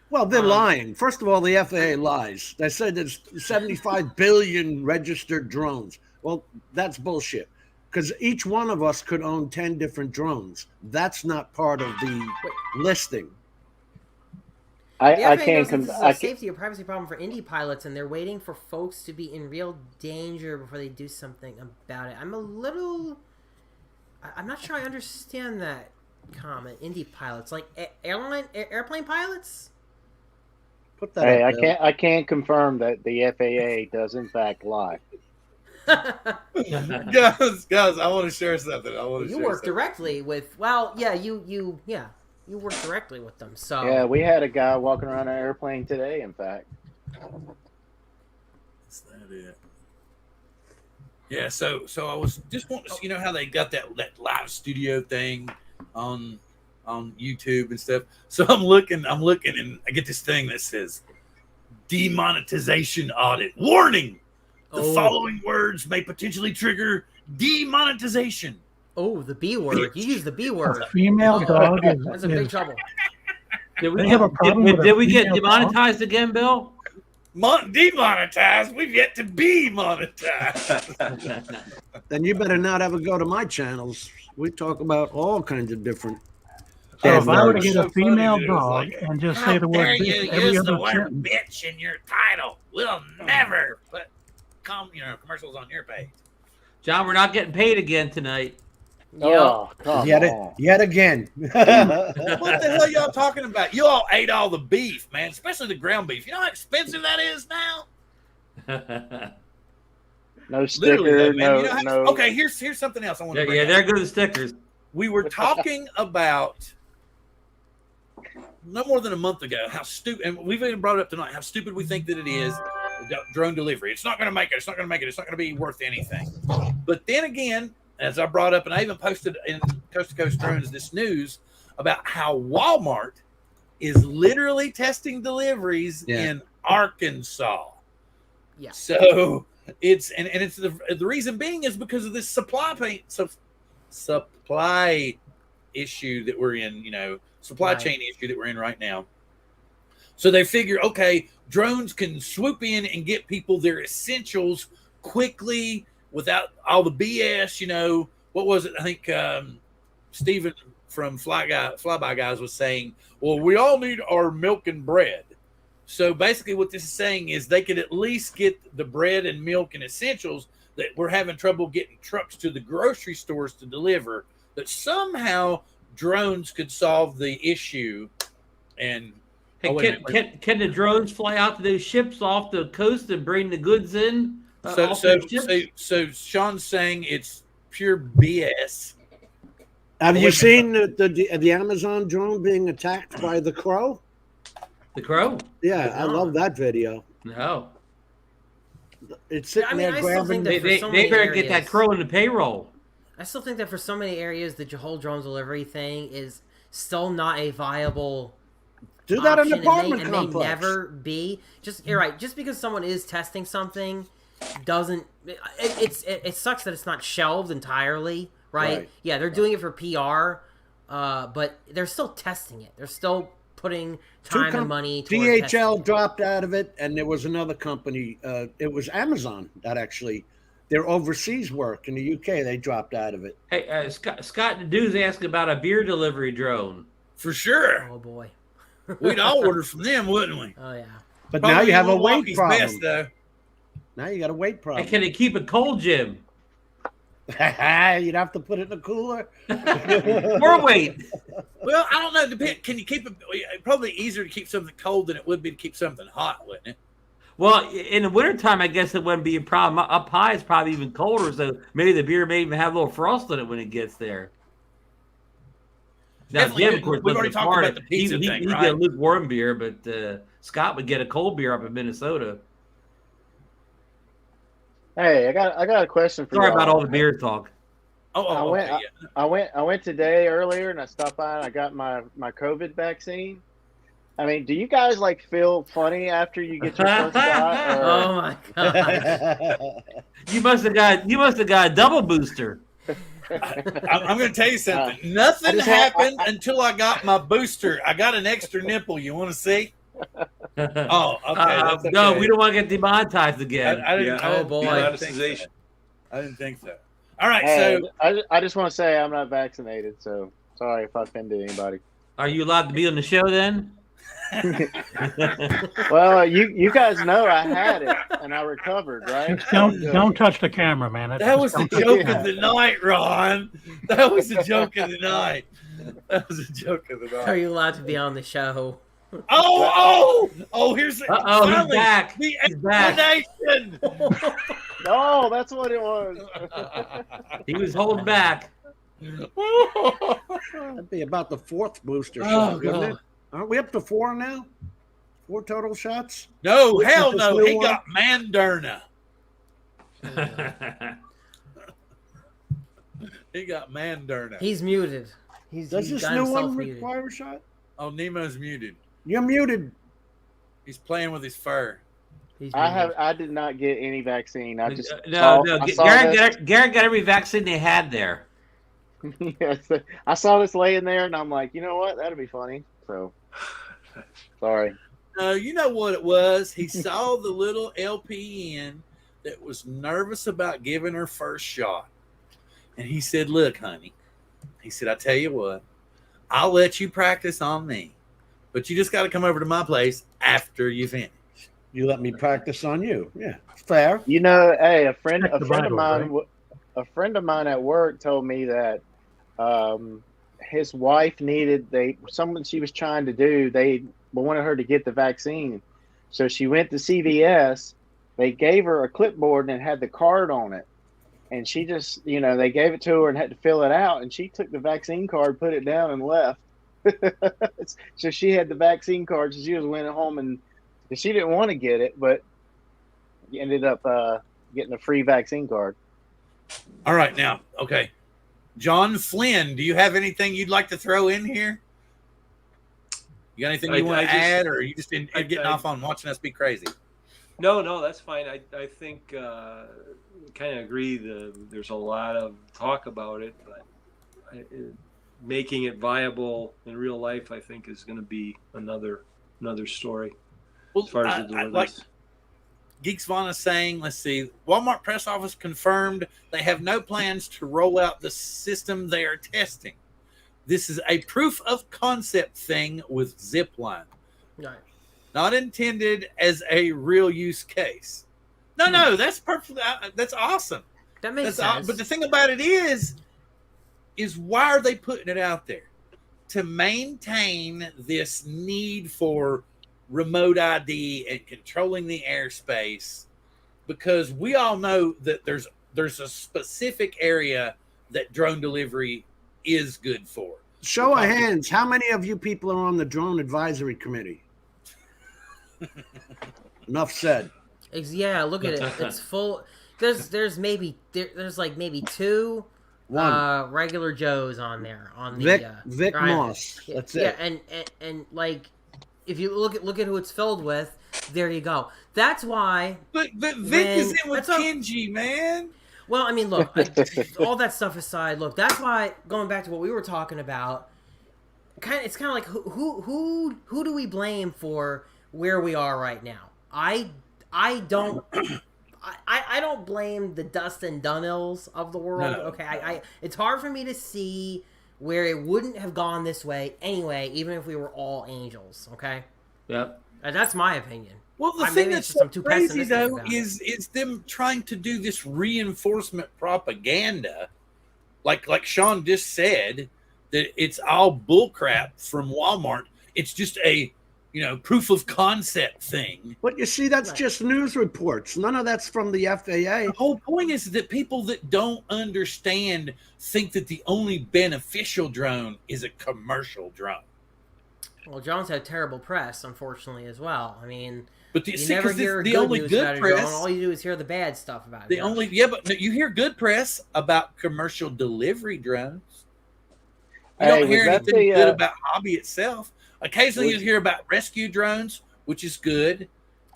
Well, they're lying. First of all, the FAA lies. They said there's 75 billion registered drones. Well, that's bullshit. Because each one of us could own 10 different drones. That's not part of the listing. I can't. This is a safety or privacy problem for indie pilots, and they're waiting for folks to be in real danger before they do something about it. I'm not sure I understand that comment. Indie pilots, like airplane piloins. Put that. Hey, I can't confirm that the FAA does in fact lie. guys, I want to share something. You work directly with. Well, yeah, you work directly with them. So yeah, we had a guy walking around an airplane today. In fact, is that it? Yeah. So I was just wanting to see, how they got that live studio thing on YouTube and stuff. So I'm looking, and I get this thing that says demonetization audit warning. The following words may potentially trigger demonetization. Oh, the B word. You use the B word. A female dog That's a big trouble. Did we, They have a problem with did a we get female demonetized again, Bill? Demonetized? We've yet to be monetized. Then you better not ever go to my channels. We talk about all kinds of different. So if I were to It's get so a female funny that it was dog like, and just How say the word dare you bitch every use the other word sentence, bitch in your title? We'll never put commercials on your page. John, we're not getting paid again tonight. oh, come on. Yet again. What the hell y'all talking about? You all ate all the beef, man, especially the ground beef. You know how expensive that is now? No sticker. Literally, though, man. No. Okay, here's something else I want to bring Yeah, up. there go the stickers. We were talking about no more than a month ago how stupid, and we've even brought it up tonight, how stupid we think that it is, drone delivery. It's not going to make it. It's not going to make it. It's not going to be worth anything. But then again, as I brought up, and I even posted in Coast to Coast Drones this news about how Walmart is literally testing deliveries in Arkansas. Yeah. So it's the reason being is because of this supply issue that we're in, supply chain issue that we're in right now. So they figure, okay, drones can swoop in and get people their essentials quickly without all the BS. What was it? I think Steven from Flyby Guys was saying, well, we all need our milk and bread. So basically what this is saying is they could at least get the bread and milk and essentials that we're having trouble getting trucks to the grocery stores to deliver, that somehow drones could solve the issue. And Hey, can the drones fly out to those ships off the coast and bring the goods in? So Sean's saying it's pure BS. Have you seen the Amazon drone being attacked by the crow? The crow? Yeah, I love that video. No. It's sitting there I still think grabbing. that They better get that crow in the payroll. I still think that for so many areas, the whole drone delivery thing is still not a viable. Do that in option, an apartment and complex. may never be. You're right. Just because someone is testing something doesn't. It sucks that it's not shelved entirely. Right? Yeah, they're doing it for PR, but they're still testing it. They're still putting time and money towards DHL testing. dropped out of it, and there was another company. It was Amazon that actually their overseas work in the UK. They dropped out of it. Hey, Scott the Dude's asking about a beer delivery drone. For sure. Oh boy. We'd all order from them, wouldn't we? Oh yeah. But Probably now you have a weight Milwaukee's problem. best, though. Now you got a weight And problem. can it keep it cold, Jim? You'd have to put it in a cooler. More weight. Well, I don't know. Can you keep it? Probably easier to keep something cold than it would be to keep something hot, wouldn't it? Well, in the wintertime, I guess it wouldn't be a problem. Up high, it's probably even colder, so maybe the beer may even have a little frost in it when it gets there. Now, Definitely Jim, good. of course, We've lives already in talked Florida. about the pizza thing, He'd right? get a lukewarm beer, but Scott would get a cold beer up in Minnesota. Hey, I got a question for you. Sorry about all the beer talk. Okay, yeah. I went today earlier and I stopped by and I got my COVID vaccine. I mean, do you guys like feel funny after you get your first shot? Or... Oh my god. You must have got a double booster. I'm going to tell you something. Nothing just happened until I got my booster. I got an extra nipple. You want to see? Oh, okay. That's okay. No, we don't want to get demonetized again. I didn't, Yeah. I didn't- Oh, boy. I didn't think so. Demonetization. I didn't think so. All right, Hey, so I just want to say I'm not vaccinated, so sorry if I offended anybody. Are you allowed to be on the show then? Well, you guys know I had it and I recovered, right? Don't touch the camera, man. that was the Don't touch joke camera. of the night, Ron. That was the joke of the night. That was a joke of the Are night. you allowed to be on the show? Oh! Here's the Uh-oh, he's finally, back. The He's back. explanation. No, that's what it was. He was holding back. That'd be about the fourth booster shot, wouldn't it? Aren't we up to 4 now? 4 total shots? No, Which hell is this no. new He one? got Manderna. He got Manderna. He's muted. He's Does he's this got new himself one muted. require a shot? Oh, Nemo's muted. You're muted. He's playing with his fur. He's I muted. did not get any vaccine. I just No. I saw Garrett got every vaccine they had there. Yes, I saw this laying there, and I'm like, you know what? That'll be funny. So, sorry. You know what it was? He saw the little LPN that was nervous about giving her first shot. And he said, look, honey, he said, I tell you what, I'll let you practice on me, but you just got to come over to my place after you finish. You let me practice on you. Yeah, it's fair. You know, hey, a friend Check the of Bible, mine, a friend of mine at work told me that his wife needed something she was trying to do. They wanted her to get the vaccine, so she went to CVS. They gave her a clipboard and it had the card on it, and she just, they gave it to her and had to fill it out, and she took the vaccine card, put it down, and left. So she had the vaccine card, so she was went home, and she didn't want to get it, but ended up getting a free vaccine card. All right, now, okay. John Flynn, do you have anything you'd like to throw in here? You got anything you want to add, or are you just getting off on watching us be crazy? No, that's fine. I think kind of agree. There's a lot of talk about it, but making it viable in real life, I think, is going to be another story. Well, As far as the like Geeks Von is saying, let's see, Walmart press office confirmed they have no plans to roll out the system they are testing. This is a proof of concept thing with Zipline. Right. Not intended as a real use case. No, that's perfect. That's awesome. That makes sense. But the thing about it is why are they putting it out there? To maintain this need for remote ID and controlling the airspace, because we all know that there's a specific area that drone delivery is good for. Show of hands. How many of you people are on the drone advisory committee? Enough said. Yeah, look at it. It's full. There's like maybe 2 One. regular Joes on there on the Vic right. Moss. That's it. Yeah, and like if you look at who it's filled with, there you go. That's why. But Vic is in with that's all- Kenji, man. Well, I mean, look, all that stuff aside, look, that's why going back to what we were talking about, it's kind of like who do we blame for where we are right now? I don't I don't blame the Dustin Dunnells of the world. No. Okay, it's hard for me to see where it wouldn't have gone this way anyway, even if we were all angels. Okay, Yep. that's my opinion. Well, the thing Maybe that's it's just I'm so too crazy pessimistic though about it. is them trying to do this reinforcement propaganda, like Sean just said, that it's all bullcrap from Walmart. It's just a proof of concept thing. But you see, that's just news reports. None of that's from the FAA. The whole point is that people that don't understand think that the only beneficial drone is a commercial drone. Well, drones have terrible press, unfortunately, as well. I mean, But you never hear the good only news good about a drone. press, All you do is hear the bad stuff about it. but you hear good press about commercial delivery drones. You Hey, don't hear was that anything the, good about hobby itself. Occasionally, was- you hear about rescue drones, which is good.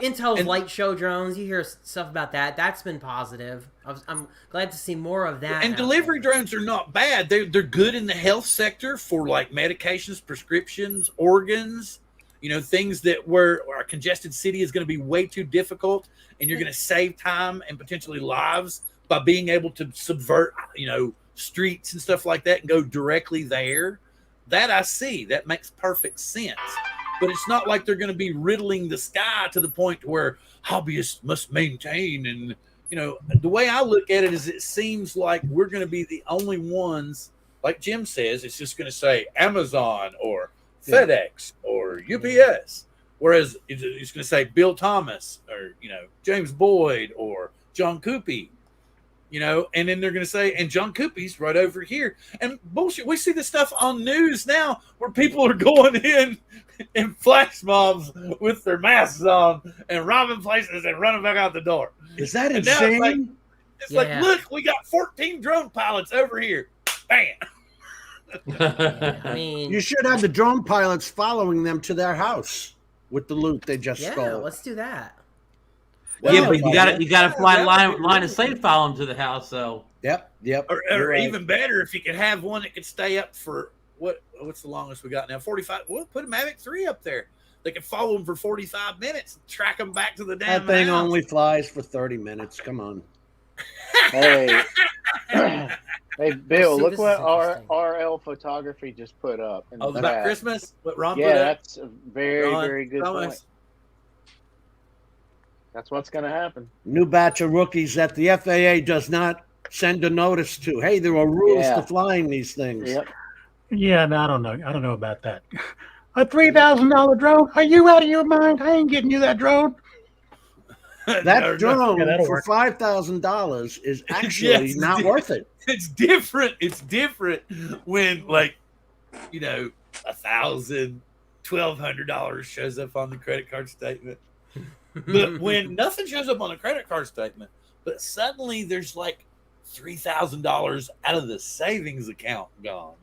Intel's And- light show drones, you hear stuff about that. That's been positive. I'm glad to see more of that. And out delivery there. drones are not bad. They're good in the health sector for like medications, prescriptions, organs. Things that where our congested city is going to be way too difficult, and you're going to save time and potentially lives by being able to subvert, streets and stuff like that and go directly there. That I see. That makes perfect sense. But it's not like they're going to be riddling the sky to the point where hobbyists must maintain. And, the way I look at it is it seems like we're going to be the only ones, like Jim says, it's just going to say Amazon or FedEx or UPS. Whereas it's going to say Bill Thomas or, James Boyd or John Coopy. And then they're going to say, and John Coopy's right over here. And bullshit, we see this stuff on news now where people are going in flash mobs with their masks on and robbing places and running back out the door. Is that And now insane? it's like, look, we got 14 drone pilots over here. Bam. I mean, You should have the drone pilots following them to their house with the loot they just yeah, stole. let's do that. Yeah, but you gotta fly line of sight follow them to the house. So Yep. Or You're right. even better, if you could have one that could stay up for what's the longest we got now? 45. We'll put a Mavic 3 up there. They can follow them for 45 minutes, track them back to the damn That thing house. only flies for 30 minutes. Come on. Hey, hey, Bill, See, look this what is interesting. RL Photography just put up. In the Oh, about chat. Christmas? What Ron Yeah, put up? that's a very, Ron, very good tell point. us. That's what's going to happen. New batch of rookies that the FAA does not send a notice to. Hey, there are rules Yeah. to flying these things. Yep. Yeah, no, I don't know. I don't know about that. A $3,000 drone? Are you out of your mind? I ain't getting you that drone. That drone Yeah, that'll for work. $5,000 is actually Yes, not dude. worth it. It's different. It's different when, like, $1,000, $1,200 shows up on the credit card statement. But when nothing shows up on the credit card statement, but suddenly there's like $3,000 out of the savings account gone,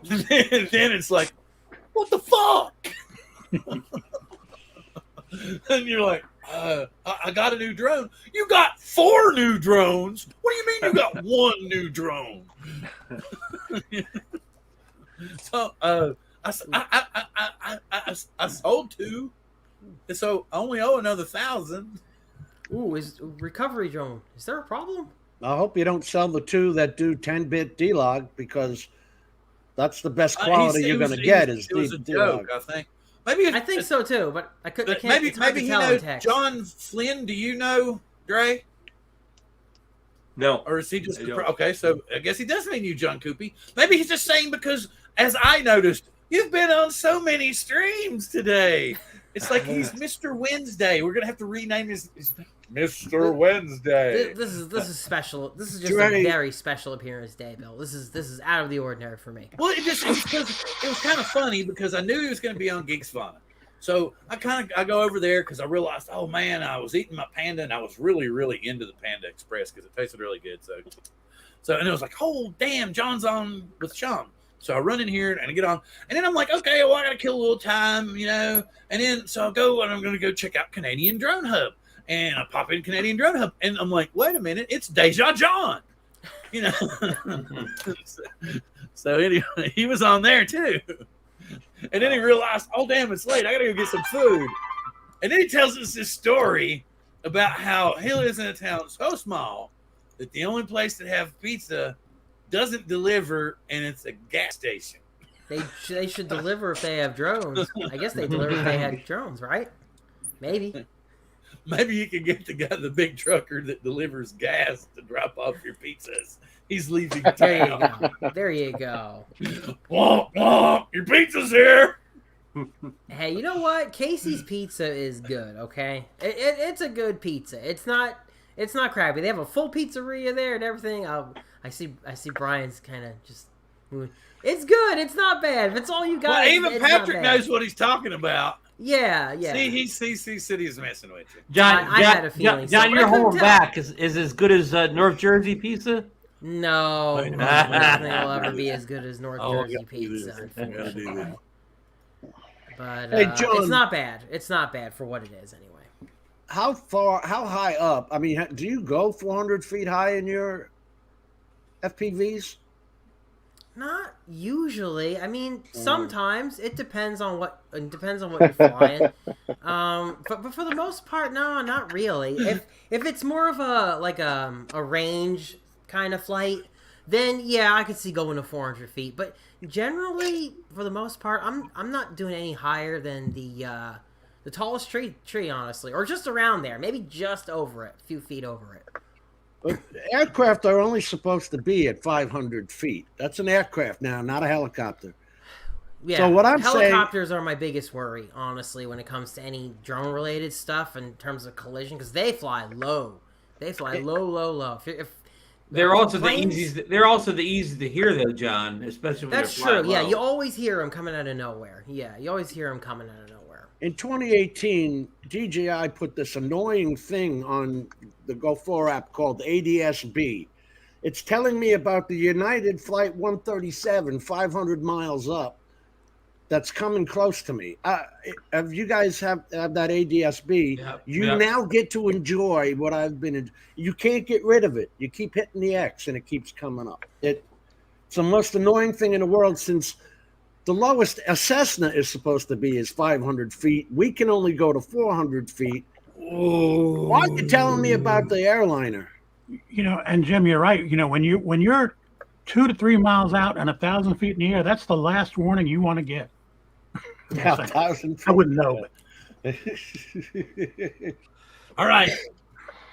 then it's like, what the fuck? And you're like, I got a new drone. You got 4 new drones. What do you mean you got 1 new drone? So I sold 2, and so I only owe another 1,000. Ooh, is recovery drone? Is there a problem? I hope you don't sell the 2 that do 10-bit D-Log because that's the best quality you're going to get is it was a D-Log. joke, I think. Maybe I think so too, but I can't. Maybe it's hard to he tell in knows text. John Flynn. Do you know Dre? No. Or is he just I don't. okay? So I guess he does mean you, John Coopy. Maybe he's just saying because, as I noticed, you've been on so many streams today. It's like he's Mr. Wednesday. We're gonna have to rename his Mr. Wednesday. This is special. This is just Dre. a very special appearance day, Bill. This is out of the ordinary for me. Well, it was kind of funny because I knew he was going to be on Geeks Fun. So I go over there because I realized, oh man, I was eating my Panda and I was really, really into the Panda Express because it tasted really good. So and it was like, oh damn, John's on with Sean. So I run in here and I get on, and then I'm like, okay, well, I got to kill a little time, And then so I go and I'm going to go check out Canadian Drone Hub, and I pop in Canadian Drone Hub, and I'm like, wait a minute, it's Deja John, So anyway, he was on there too, and then he realized, oh damn, it's late, I got to go get some food, and then he tells us this story about how he lives in a town so small that the only place that have pizza doesn't deliver, and it's a gas station. They should deliver if they have drones. I guess they deliver if they had drones, right? Maybe. Maybe you could get the big trucker that delivers gas to drop off your pizzas. He's leaving There you town. go. There you go. Womp, womp, your pizza's here. Hey, you know what? Casey's Pizza is good. Okay, it's a good pizza. It's not crappy. They have a full pizzeria there and everything. I see Brian's kind of just moving. It's good. It's not bad. If it's all you got, Well, even it's Patrick not bad. knows what he's talking about. Yeah. See, he said he's messing with you. John, I had a feeling. John, so, you're I couldn't holding tell. back. Is as good as North Jersey pizza? No, Wait, nothing will ever be as good as North Oh, Jersey I gotta do pizza, this. I gotta do unfortunately. this. But Hey, John. it's not bad. It's not bad for what it is, anyway. How high up? I mean, do you go 400 feet high in your FPVs? Not usually. I mean, sometimes it depends on what you're flying. But for the most part, no, not really. If it's more of a range kind of flight, then yeah, I could see going to 400 feet. But generally, for the most part, I'm not doing any higher than the tallest tree, honestly, or just around there, maybe just over it, a few feet over it. But aircraft are only supposed to be at 500 feet. That's an aircraft now, not a helicopter. Yeah, So what I'm saying- helicopters are my biggest worry, honestly, when it comes to any drone-related stuff in terms of collision, because they fly low. They fly low. If They're also planes- the easiest. They're also the easiest to hear, though, John. Especially when That's they're flying true. Yeah, low. you always hear them coming out of nowhere. Yeah, you always hear them coming out of nowhere. In 2018, DJI put this annoying thing on the Go4 app called ADSB. It's telling me about the United Flight 137, 500 miles up, that's coming close to me. If you guys have that ADSB, you now get to enjoy what I've been. You can't get rid of it. You keep hitting the X, and it keeps coming up. It's the most annoying thing in the world, since the lowest a Cessna is supposed to be is 500 feet. We can only go to 400 feet. Oh. Why are you telling me about the airliner? And Jim, you're right. When you're 2 to 3 miles out and 1,000 feet in the air, that's the last warning you want to get. Yeah, 1,000 feet. I wouldn't know. All right.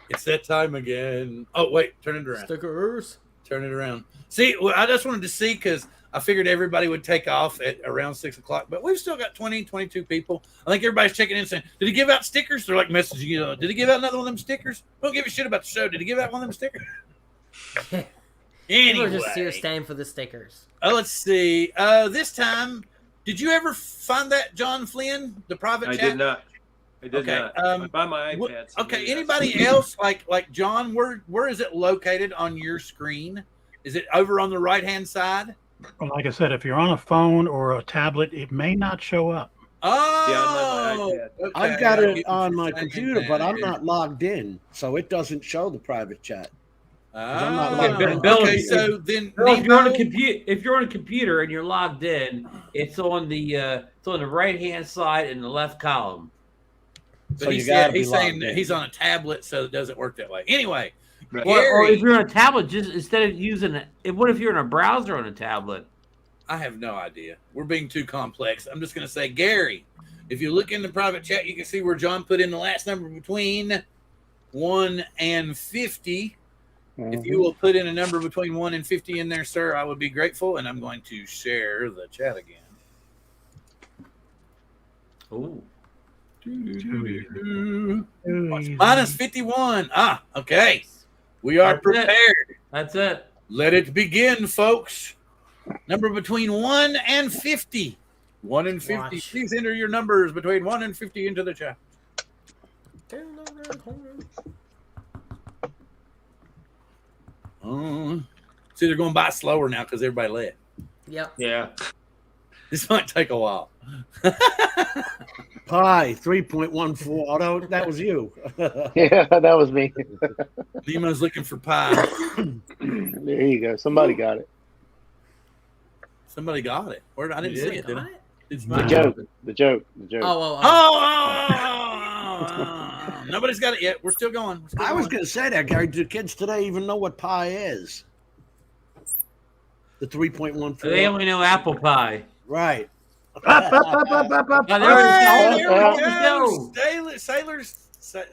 It's that time again. Oh, wait. Turn it around. Stickers. Turn it around. See, well, I just wanted to see because I figured everybody would take off at around 6 o'clock, but we've still got 22 people. I think everybody's checking in saying, did he give out stickers? They're like messaging you. Did he give out another one of them stickers? Don't give a shit about the show. Did he give out one of them stickers? People Anyway. are just here staying for the stickers. Let's see. This time, did you ever find that, John Flynn, the private I chat? did not. I did not. I buy my iPad. So Okay. maybe Anybody else like John? Where is it located on your screen? Is it over on the right hand side? Well, like I said, if you're on a phone or a tablet, it may not show up. Oh, Yeah, I'm on my iPad. okay. I've got I it get what on you're my saying computer, but I'm there. not logged in, so it doesn't show the private chat. I'm not Ah, logged in. Bill, okay, if- so then Well, if you're on a Nemo- computer, and you're logged in, it's on the right hand side in the left column. but So he you said, gotta be he's saying logged that in. he's on a tablet, so it doesn't work that way. Anyway, Right. Or Gary, if you're on a tablet, just instead of using what if you're in a browser on a tablet? I have no idea. We're being too complex. I'm just going to say, Gary, if you look in the private chat, you can see where John put in the last number between 1 and 50. If you will put in a number between 1 and 50 in there, sir, I would be grateful. And I'm going to share the chat again. Oh, Minus 51. Ah, okay. We are That's it. prepared. that's it. Let it begin, folks. Number between 1 and 50. 1 and 50. Watch. Please enter your numbers between 1 and 50 into the chat. See, they're going by slower now because everybody left. Yep. Yeah. This might take a while. Pi 3.14. Although that was you. Yeah, that was me. Nemo's looking for pie. There you go. Somebody got it. Somebody got it. Where I didn't see it. Did I? Got it? It's The my joke. The joke. The joke. Oh. Oh! Nobody's got it yet. We're still going. I was going to say that, Gary. Do kids today even know what pie is? The 3.14. They only know apple pie. Right. Oh, there it is. Hey, here we Oh, go.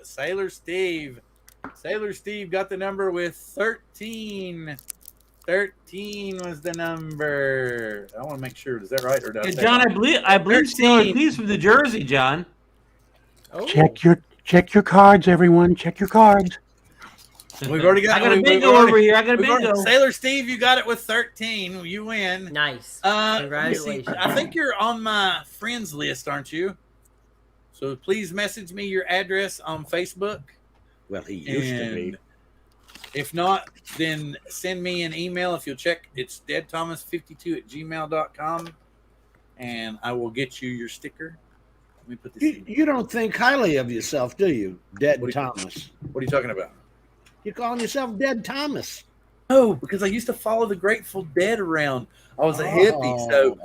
Sailor Steve. Sailor Steve got the number with 13. 13 was the number. I want to make sure. Is that right? Or did I say John, that? I believe Sailor 13. Steve's from New Jersey, John. Oh. Check your cards, everyone. Check your cards. We've already got. I got a we've bingo already- over here. I got a we've already- bingo. Sailor Steve, you got it with 13. You win. Nice. Let me Congratulations. see. I think you're on my friends list, aren't you? So please message me your address on Facebook. Well, he used to be. And if not, then send me an email. If you'll check, it's deadthomas52@gmail.com, and I will get you your sticker. Let me put this in. You don't think highly of yourself, do you, Dead What do you- Thomas? What are you talking about? You're calling yourself Dead Thomas. Oh, because I used to follow the Grateful Dead around. I was a hippie, so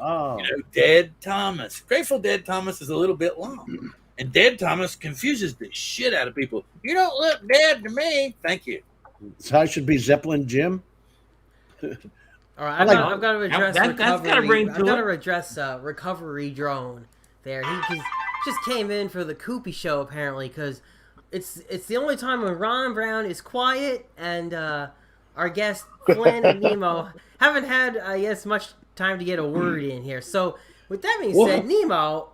Dead Thomas. Grateful Dead Thomas is a little bit long, and Dead Thomas confuses the shit out of people. You don't look dead to me. Thank you. So I should be Zeppelin Jim. All right, I've got to address That's recovery. gotta bring I've to got it. to address recovery drone. There, he just came in for the Koopy show apparently because it's the only time when Ron Brown is quiet and our guests Flynn and Nemo haven't had I guess much time to get a word in here. So with that being said, Nemo,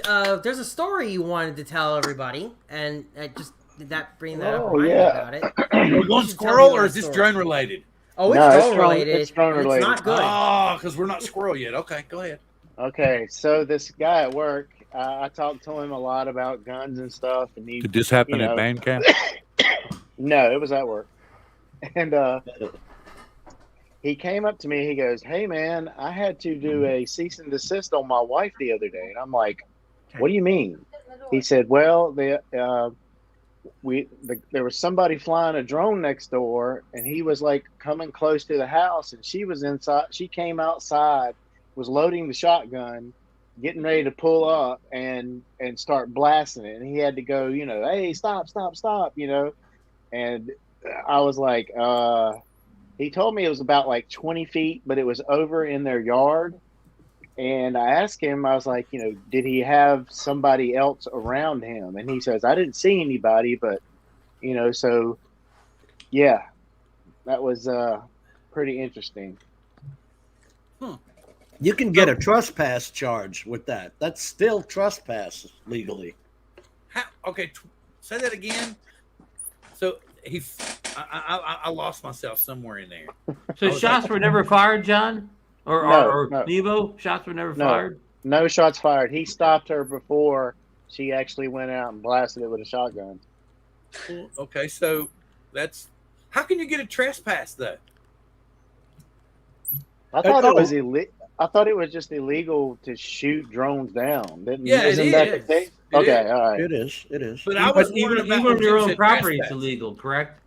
there's a story you wanted to tell everybody, and just did that bring that up? Remind me about it. We're going squirrel, or is this drone related? Oh, it's No, it's drone drone- related. it's drone and related. It's not good. Oh, because we're not squirrel yet. Okay, go ahead. Okay, so this guy at work, I talked to him a lot about guns and stuff, and he Did this happen you at know- band camp? no, it was at work, and he came up to me. He goes, "Hey, man, I had to do a cease and desist on my wife the other day," and I'm like, "What do you mean?" He said, "Well, there was somebody flying a drone next door, and he was like coming close to the house, and she was inside. She came outside, was loading the shotgun, getting ready to pull up and start blasting it, and he had to go, hey, stop, and I was like, he told me it was about like 20 feet, but it was over in their yard. And I asked him, I was like, did he have somebody else around him? And he says, I didn't see anybody, but, so yeah, that was pretty interesting. You can get a trespass charge with that. That's still trespass legally. Okay, say that again. So I lost myself somewhere in there. So shots were never fired, John? Or No. Nevo? Shots were never No. fired? No shots fired. He stopped her before she actually went out and blasted it with a shotgun. Okay, so that's how can you get a trespass though? I thought it was I thought it was just illegal to shoot drones down. Yeah, it Isn't that is. the case? It Okay, is. all right. It is. It is. But I was Even wondering about on when your you own said property, it's trespass. illegal, correct?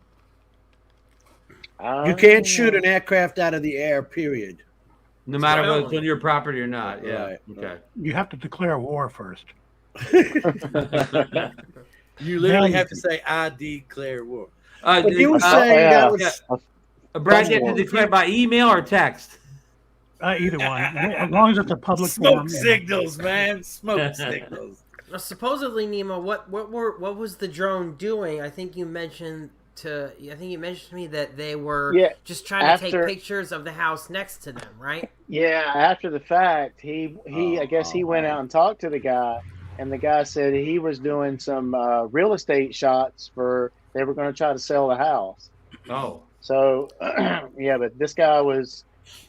You can't shoot an aircraft out of the air, period. No matter Well, whether it's on your property or not. Yeah. Right. Okay. You have to declare war first. You literally have to say, "I declare war." But you were Uh, saying yeah. that was Brad, you have to declare by email or text? Either one, as long as it's a public Smoke forum. signals, man. Smoke signals. Supposedly, Nemo, what was the drone doing? I think you mentioned to me that they were just trying to take pictures of the house next to them, right? Yeah, after the fact, he I guess he went out and talked to the guy, and the guy said he was doing some real estate shots they were going to try to sell the house. Oh. So, yeah, but this guy was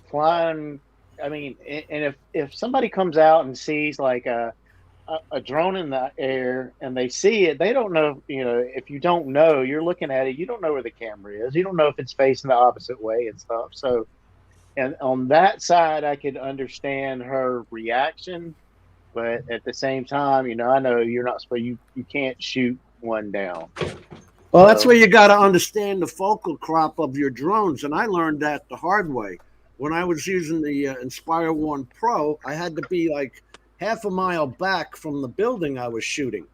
flying. I mean, and if somebody comes out and sees like a drone in the air and they see it, they don't know, if you don't know, you're looking at it, you don't know where the camera is. You don't know if it's facing the opposite way and stuff. So, and on that side, I could understand her reaction, but at the same time, I know you're not supposed, you can't shoot one down. Well, that's where you got to understand the focal crop of your drones, and I learned that the hard way. When I was using the Inspire 1 Pro, I had to be like half a mile back from the building I was shooting.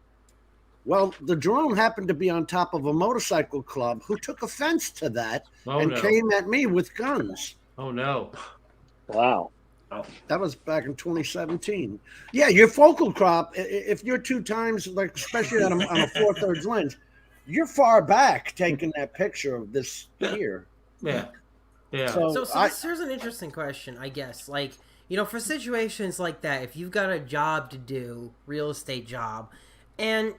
Well, the drone happened to be on top of a motorcycle club who took offense to that Oh and no. came at me with guns. Oh no. Wow. That was back in 2017. Yeah, your focal crop, if you're 2 times, like especially on a 4/3 lens, you're far back taking that picture of this here. Yeah. Yeah. So, Here's an interesting question, I guess. Like, for situations like that, if you've got a job to do, real estate job, and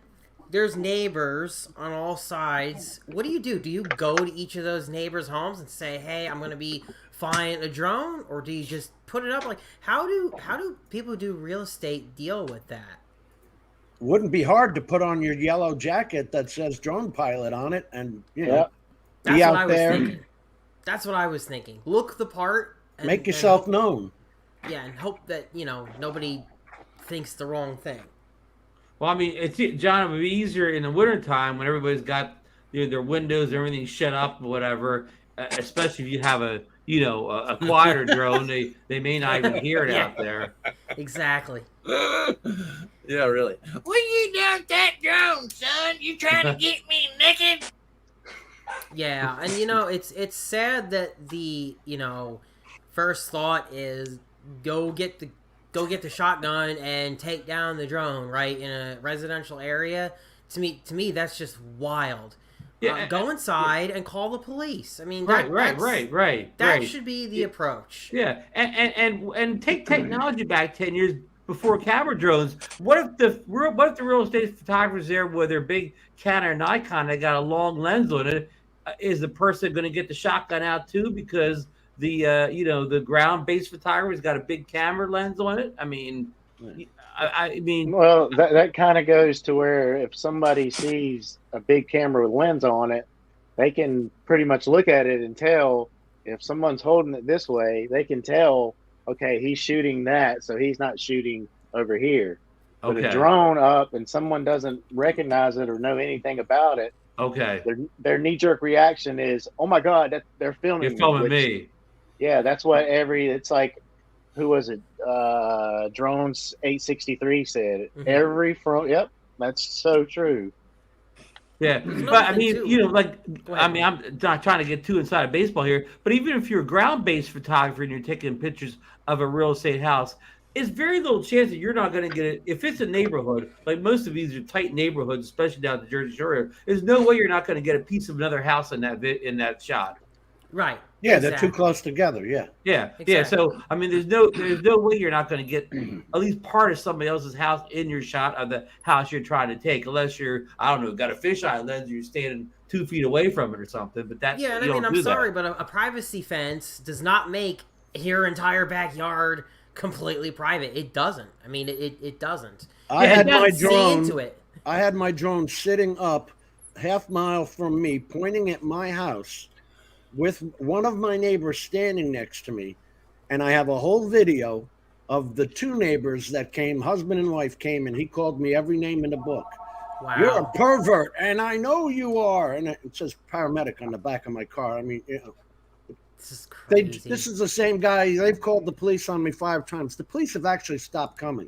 there's neighbors on all sides, what do? Do you go to each of those neighbors' homes and say, "Hey, I'm going to be flying a drone," or do you just put it up? Like, how do people who do real estate deal with that? wouldn't be hard to put on your yellow jacket that says drone pilot on it and, be That's what out I was there. thinking. That's what I was thinking. Look the part. And, Make yourself and known. Yeah, and hope that, nobody thinks the wrong thing. Well, I mean, John, it would be easier in the wintertime when everybody's got their windows and everything shut up or whatever, especially if you have a quieter drone. They may not even hear it out there. Exactly. Yeah, really. What you doing with that drone, son? You trying to get me naked? Yeah, and it's sad that the first thought is go get the shotgun and take down the drone, right, in a residential area. To me that's just wild. Yeah, go inside and call the police. I mean, right. That should be the approach. Yeah, and take technology back 10 years before camera drones. What if the real estate photographers there with their big Canon or Nikon, they got a long lens on it? Is the person going to get the shotgun out too because the ground-based photographer's got a big camera lens on it? I mean, well, that kind of goes to where if somebody sees a big camera with lens on it, they can pretty much look at it and tell if someone's holding it this way, they can tell, okay, he's shooting that, so he's not shooting over here. But a drone up and someone doesn't recognize it or know anything about it, okay, their knee-jerk reaction is, oh my God, they're filming You're filming me. Yeah, that's what it's like, who was it? Drones 863 said it. Mm-hmm. Yep, that's so true. Yeah, but I mean, I'm not trying to get too inside of baseball here, but even if you're a ground-based photographer and you're taking pictures of a real estate house, it's very little chance that you're not going to get it. If it's a neighborhood, like most of these are tight neighborhoods, especially down the Jersey Shore, there's no way you're not going to get a piece of another house in that shot. Right. Yeah, exactly. They're too close together. Yeah. Yeah. Exactly. Yeah. So I mean, there's no way you're not going to get at least part of somebody else's house in your shot of the house you're trying to take, unless you're, I don't know, got a fisheye lens, or you're standing 2 feet away from it or something. But that's and I mean, I'm sorry, but a privacy fence does not make your entire backyard completely private. It doesn't. I mean, it doesn't. I had my drone sitting up half mile from me, pointing at my house, with one of my neighbors standing next to me, and I have a whole video of the 2 neighbors that came, husband and wife came, and he called me every name in the book. Wow. You're a pervert, and I know you are. And it says paramedic on the back of my car. I mean, this is crazy. This is the same guy. They've called the police on me 5 times. The police have actually stopped coming.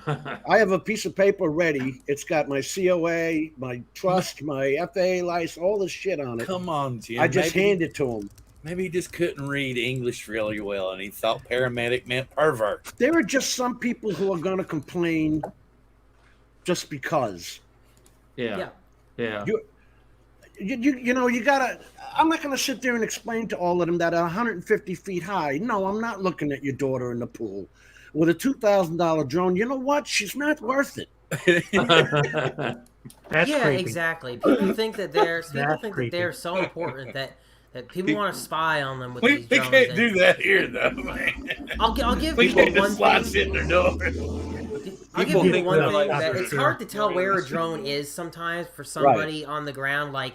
I have a piece of paper ready. It's got my COA, my trust, my FAA license, all this shit on it. Come on, Jim. I just hand it to him. Maybe he just couldn't read English really well, and he thought paramedic meant pervert. There are just some people who are going to complain just because. Yeah. You gotta. I'm not going to sit there and explain to all of them that 150 feet high. No, I'm not looking at your daughter in the pool with a $2,000 drone. You know what? She's not worth it. That's creepy. Exactly. People think that they're so important that people want to spy on them with these drones. We can't do that here, though, man. I'll give we people can't one just slide thing. shit in their door. I'll give you one thing that it's hard to tell where a drone is sometimes for somebody on the ground. Like,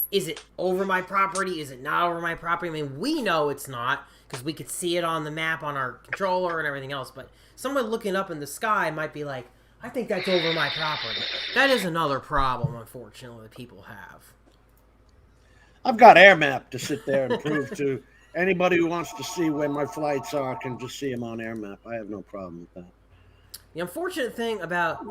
is it over my property? Is it not over my property? I mean, we know it's not because we could see it on the map on our controller and everything else. But someone looking up in the sky might be like, I think that's over my property. That is another problem, unfortunately, that people have. I've got AirMap to sit there and prove to anybody who wants to see where my flights are can just see them on AirMap. I have no problem with that. The unfortunate thing about,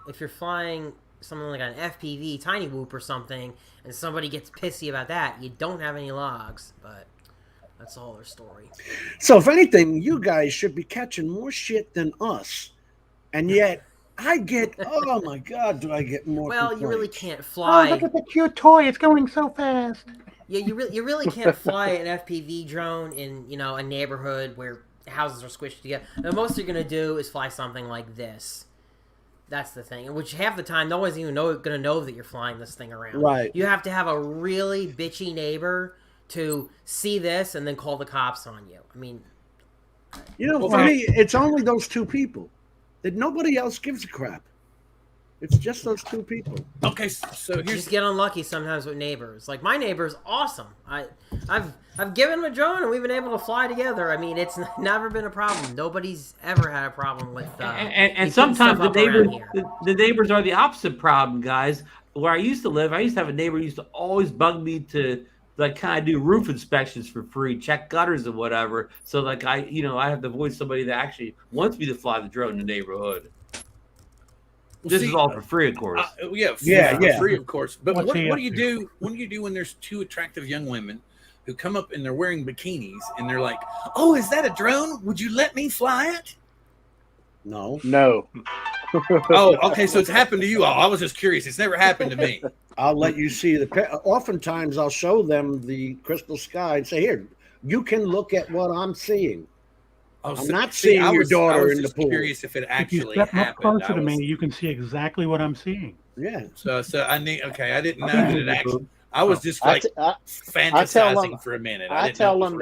if you're flying something like an FPV tiny whoop or something, and somebody gets pissy about that, you don't have any logs. But that's all their story. So if anything, you guys should be catching more shit than us, and yet I get. Oh my God, do I get more? Well, you really complaints. can't Oh, fly. look at the cute toy. It's going so fast. Yeah, you really can't fly an FPV drone in a neighborhood where houses are squished together. The most you're gonna do is fly something like this. That's the thing. Which half the time, no one's even gonna know that you're flying this thing around. Right. You have to have a really bitchy neighbor to see this and then call the cops on you. I mean, For me, it's only those two people. That nobody else gives a crap. It's just those two people. Okay, so you here's just get unlucky sometimes with neighbors. Like my neighbor's awesome. I've given him a drone and we've been able to fly together. I mean, it's never been a problem. Nobody's ever had a problem with. And sometimes the neighbors are the opposite problem, guys. Where I used to live, I used to have a neighbor who used to always bug me to like kind of do roof inspections for free, check gutters and whatever. So like I have to avoid somebody that actually wants me to fly the drone in the neighborhood. This is all for free, of course. For free, of course. But What's what he do up you to? do? What do you do when there's two attractive young women who come up and they're wearing bikinis and they're like, "Oh, is that a drone? Would you let me fly it?" No. Oh, okay. So it's happened to you all. I was just curious. It's never happened to me. I'll let you see oftentimes I'll show them the crystal sky and say, "Here, you can look at what I'm seeing." I'm not seeing your daughter in the pool. Curious if it If actually you step up happened. closer to me, you can see exactly what I'm seeing. Yeah. So I need. Okay, I didn't know that it actually. I was just like fantasizing for a minute. I tell them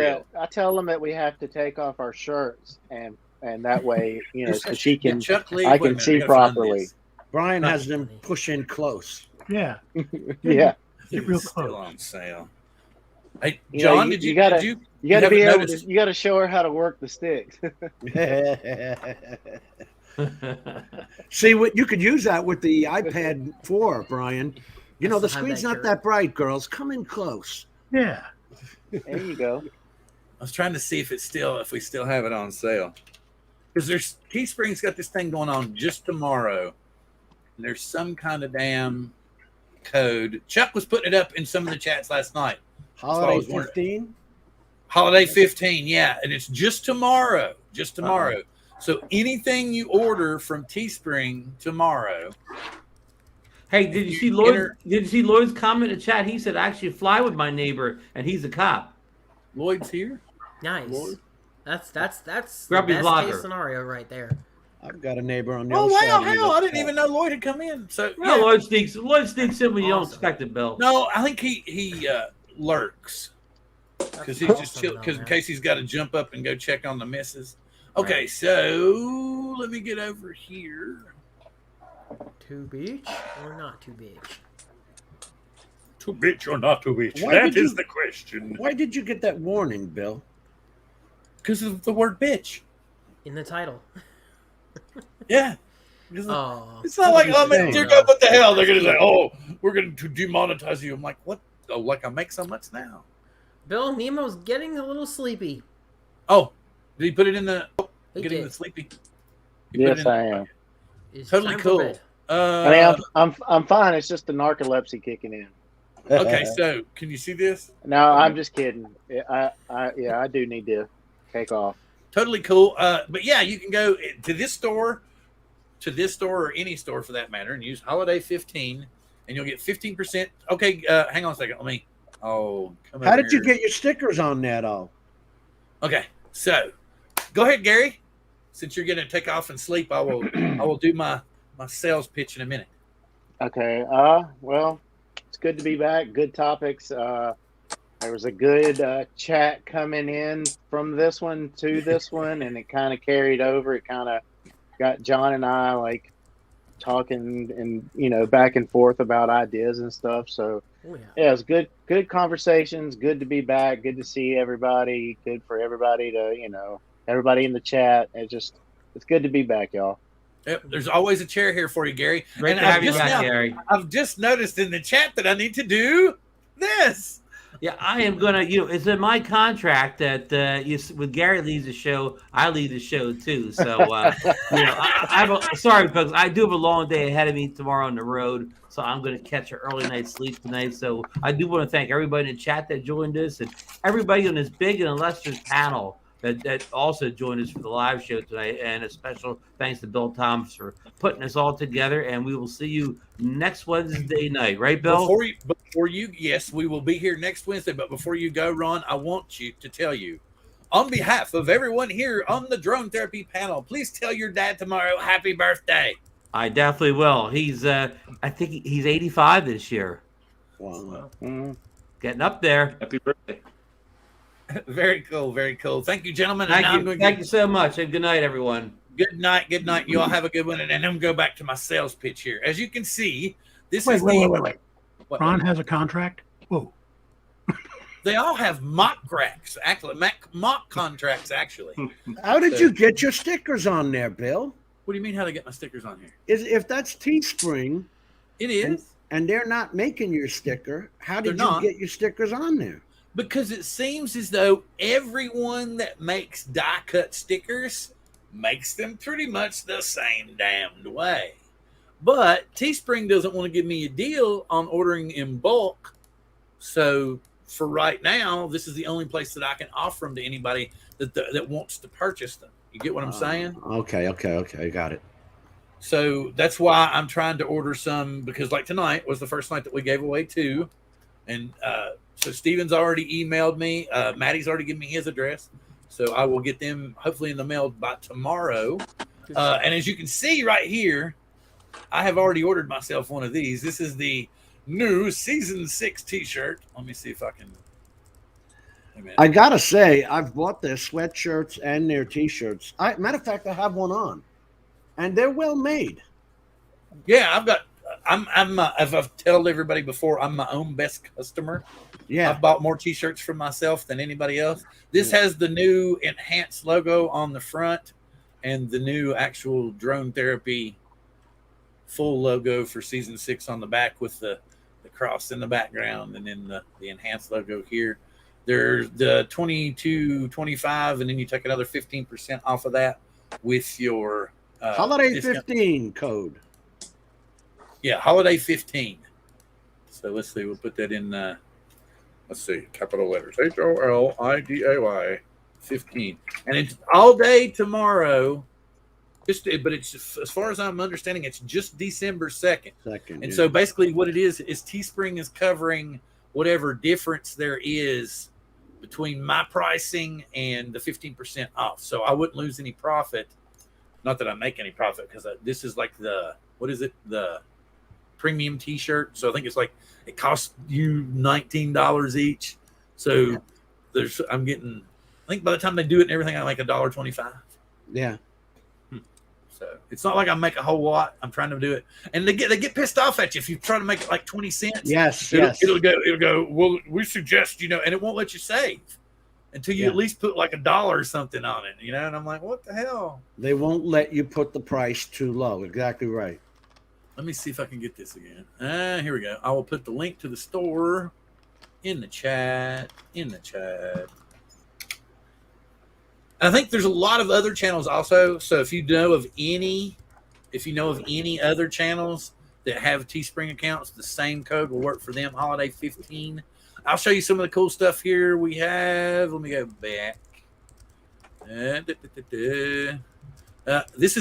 that we have to take off our shirts and that way, so she can. I can see properly. Brian has them push in close. Yeah. Yeah. Get real Still close. on sale. Hey, You John, know, did you? you gotta- did you You got to haven't be able noticed- to. You got to show her how to work the sticks. See what you could use that with the iPad 4, Brian. The Have screen's that not shirt. that bright, girls. Come in close. Yeah. There you go. I was trying to see if we still have it on sale. Because there's Teespring's got this thing going on just tomorrow. And there's some kind of damn code. Chuck was putting it up in some of the chats last night. Holiday 15. Holiday 15, yeah. And it's just tomorrow. Just tomorrow. So anything you order from Teespring tomorrow. Hey, did you see Lloyd? Did you see Lloyd's comment in the chat? He said, "I actually fly with my neighbor, and he's a cop." Lloyd's here. Nice. Lloyd? That's the Grubby best vlogger. case scenario right there. I've got a neighbor on the Oh other side. wow, of me hell! I that's didn't even know Lloyd had come in. So No, Lloyd sneaks in when you don't Awesome. expect it, Bill. no, I think he lurks because he's just chill because in case he's got to jump up and go check on the missus. Okay, so let me get over here. To beach or not to beach? To bitch or not to bitch? Why That did is you- the question. Why did you get that warning, Bill? Because of the word bitch. In the title. Yeah. Oh. It's not like, oh, man, Dang. dear God, what the hell? They're going to say, oh, we're going to demonetize you. I'm like, what? Oh, like I make so much now. Bill, Nemo's getting a little sleepy. Oh, did he put it in the, He getting did. the sleepy? He put it Yes, in I the- am. It's Totally time for cool. bed. I mean, I'm fine. It's just the narcolepsy kicking in. Okay, so can you see this? No, I'm just kidding. I do need to take off. Totally cool. But yeah, you can go to this store, or any store for that matter, and use Holiday 15, and you'll get 15%. Okay, hang on a second. Let me. Oh, come How over did you here. get your stickers on that? All Okay, so go ahead, Gary. Since you're going to take off and sleep, I will do my sales pitch in a minute. Okay. Well, it's good to be back. Good topics. There was a good chat coming in from this one to this one, and it kind of carried over. It kind of got John and I like talking and back and forth about ideas and stuff. So Oh, yeah. yeah, it's good conversations. Good to be back. Good to see everybody. Good for everybody to everybody in the chat. It's good to be back, y'all. Yep, there's always a chair here for you, Gary. Great And to I've have you just back, now- Gary. I've just noticed in the chat that I need to do this. Yeah, I am gonna. It's in my contract that when Gary leaves the show, I leave the show too. So I have sorry, folks. I do have a long day ahead of me tomorrow on the road, so I'm gonna catch an early night's sleep tonight. So I do want to thank everybody in the chat that joined us and everybody on this big and illustrious panel that also joined us for the live show tonight. And a special thanks to Bill Thomas for putting us all together. And we will see you next Wednesday night, right, Bill? Before you, yes, we will be here next Wednesday. But before you go, Ron, I want you to tell you, on behalf of everyone here on the Drone Therapy panel, please tell your dad tomorrow happy birthday. I definitely will. He's I think he's 85 this year. Wow. Getting up there. Happy birthday. Very cool, very cool. Thank you, gentlemen. Thank you so much, and good night, everyone. Good night. You all have a good one. And I'm going to go back to my sales pitch here. As you can see, this is Wait. What? Ron has a contract? Whoa. They all have mock racks, actually, mock contracts, actually. How did you get your stickers on there, Bill? What do you mean how to get my stickers on here? If that's Teespring It is. and they're not making your sticker, how did They're you not. get your stickers on there? Because it seems as though everyone that makes die-cut stickers makes them pretty much the same damned way. But Teespring doesn't want to give me a deal on ordering in bulk. So for right now, this is the only place that I can offer them to anybody that wants to purchase them. You get what I'm saying? Okay, got it. So that's why I'm trying to order some, because like tonight was the first night that we gave away 2. And so Steven's already emailed me. Maddie's already given me his address. So I will get them hopefully in the mail by tomorrow. And as you can see right here, I have already ordered myself one of these. This is the new Season 6 t-shirt. Let me see if I can. I gotta say, I've bought their sweatshirts and their t-shirts. Matter of fact, I have one on, and they're well made. Yeah, as I've told everybody before, I'm my own best customer. Yeah, I've bought more t-shirts for myself than anybody else. This has the new enhanced logo on the front and the new actual Drone Therapy full logo for Season 6 on the back with the cross in the background, and then the enhanced logo here. There's the 22.25, and then you take another 15% off of that with your Holiday discount. 15 code. Yeah, Holiday 15. So let's see, we'll put that in let's see, capital letters, HOLIDAY 15. And it's all day tomorrow. But it's, as far as I'm understanding, it's just December 2nd. And so basically what it is Teespring is covering whatever difference there is between my pricing and the 15% off. So I wouldn't lose any profit. Not that I make any profit, because this is like the premium t-shirt. So I think it's like, it costs you $19 each. So I'm getting, I think by the time they do it and everything, I make $1.25. Yeah. So it's not like I make a whole lot. I'm trying to do it, and they get pissed off at you if you try to make it like 20 cents. Yes, It'll go. Well, we suggest, and it won't let you save until you at least put like $1 or something on it, And I'm like, what the hell? They won't let you put the price too low. Exactly right. Let me see if I can get this again. Here we go. I will put the link to the store in the chat. I think there's a lot of other channels also. So if you know of any other channels that have Teespring accounts, the same code will work for them. Holiday 15. I'll show you some of the cool stuff here we have. Let me go back. This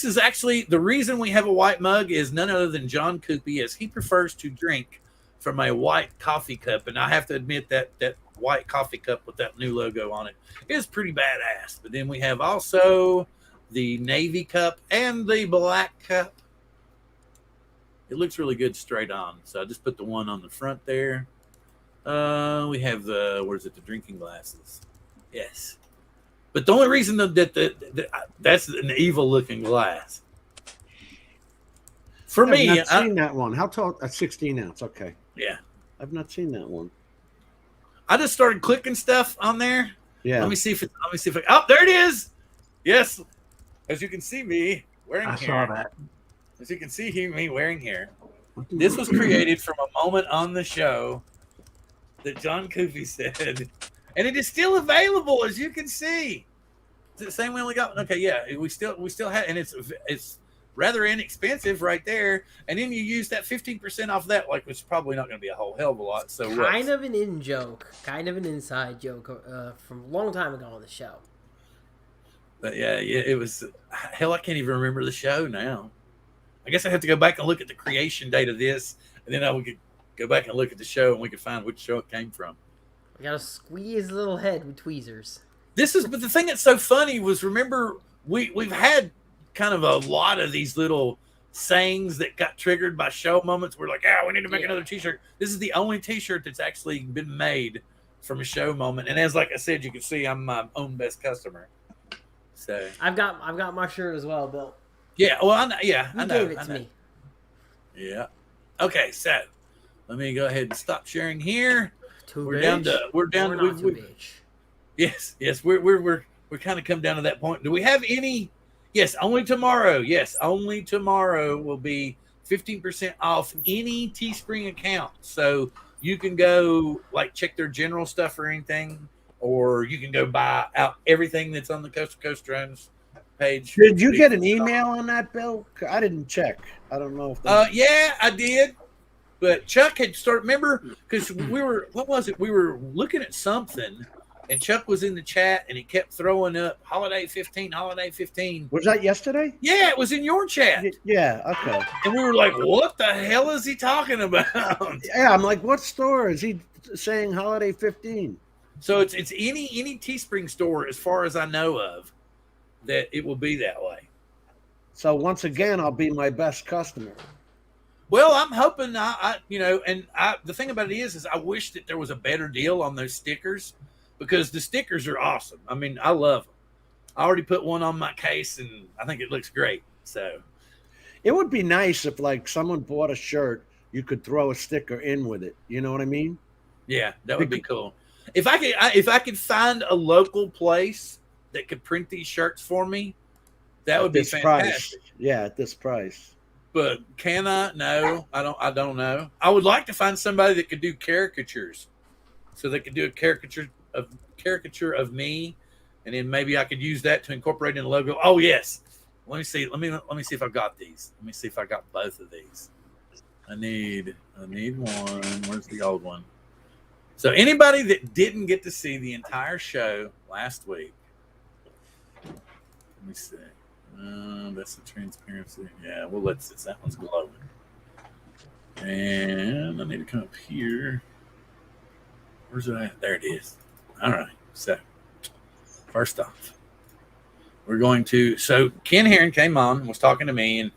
is actually the reason we have a white mug is none other than John Coopy, as he prefers to drink from a white coffee cup, and I have to admit that white coffee cup with that new logo on it is pretty badass. But then we have also the navy cup and the black cup. It looks really good straight on, so I just put the one on the front there. We have the drinking glasses. Yes, but the only reason that's an evil looking glass for me. I've not seen that one. How tall? A 16 ounce. Okay. Yeah, I've not seen that one. I just started clicking stuff on there. Yeah. Let me see if oh, there it is. Yes. As you can see me wearing I hair. saw that. As you can see me wearing hair. This was created from a moment on the show that John Koofy said, and it is still available, as you can see. Is it the same we only got? Okay, yeah, we still have, and it's rather inexpensive right there. And then you use that 15% off that, like, which is probably not going to be a whole hell of a lot. So Kind of an in joke, kind of an inside joke from a long time ago on the show. But yeah, it was hell. I can't even remember the show now. I guess I have to go back and look at the creation date of this, and then I would go back and look at the show, and we could find which show it came from. I gotta squeeze his little head with tweezers. But the thing that's so funny was, remember, we've had kind of a lot of these little sayings that got triggered by show moments. We're like, we need to make another T-shirt. This is the only T-shirt that's actually been made from a show moment. And as like I said, you can see I'm my own best customer. So I've got my shirt as well, Bill. Yeah, well, I know. Yeah, You I know. gave it to me. Yeah. Okay, so let me go ahead and stop sharing here. We're We're down. not too bitch. Yes, we're kind of come down to that point. Do we have any? Yes, only tomorrow. Yes, only tomorrow will be 15% off any Teespring account. So you can go like check their general stuff or anything, or you can go buy out everything that's on the Coast to Coast Drones page. Did you get an email on that, Bill? I didn't check. I don't know if. Yeah, I did. But Chuck had started. Remember, because we were. What was it? We were looking at something. And Chuck was in the chat, and he kept throwing up Holiday 15, Holiday 15. Was that yesterday? Yeah, it was in your chat. Yeah, okay. And we were like, what the hell is he talking about? Yeah, I'm like, what store is he saying Holiday 15? So it's any Teespring store, as far as I know of, that it will be that way. So once again, I'll be my best customer. Well, I'm hoping the thing about it is I wish that there was a better deal on those stickers. Because the stickers are awesome. I mean, I love them. I already put one on my case, and I think it looks great. So, it would be nice if, like, someone bought a shirt, you could throw a sticker in with it. You know what I mean? Yeah, that would be cool. If I could find a local place that could print these shirts for me, that would be fantastic. Price. Yeah, at this price. But can I? No, I don't know. I would like to find somebody that could do caricatures, so they could do a caricature of me, and then maybe I could use that to incorporate in the logo. Oh yes, let me see if I've got these. Let me see if I got both of these. I need one. Where's the old one? So anybody that didn't get to see the entire show last week, let me see. That's the transparency. Yeah, well, that one's glowing. And I need to come up here. Where's it at? There it is. All right. So, first off, we're going to. So, Ken Heron came on, was talking to me,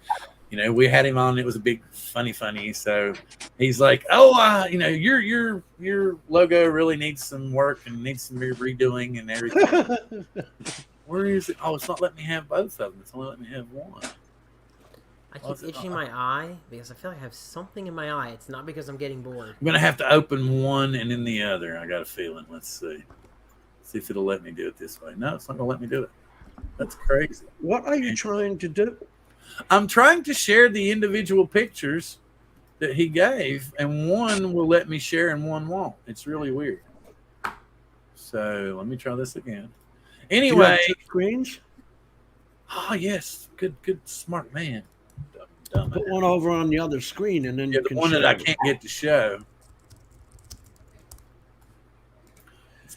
and we had him on. It was a big funny. So, he's like, "Oh, your logo really needs some work and needs some redoing and everything." Where is it? Oh, it's not letting me have both of them. It's only letting me have one. I keep itching my eye because I feel like I have something in my eye. It's not because I'm getting bored. I'm going to have to open one and then the other. I got a feeling. Let's see. See if it'll let me do it this way. No, it's not going to let me do it. That's crazy. What are you trying to do? I'm trying to share the individual pictures that he gave, and one will let me share and one won't. It's really weird. So let me try this again. Anyway. Screens? Oh, yes. Good, smart man. Put one over on the other screen, and then you can the one that I can't get to show.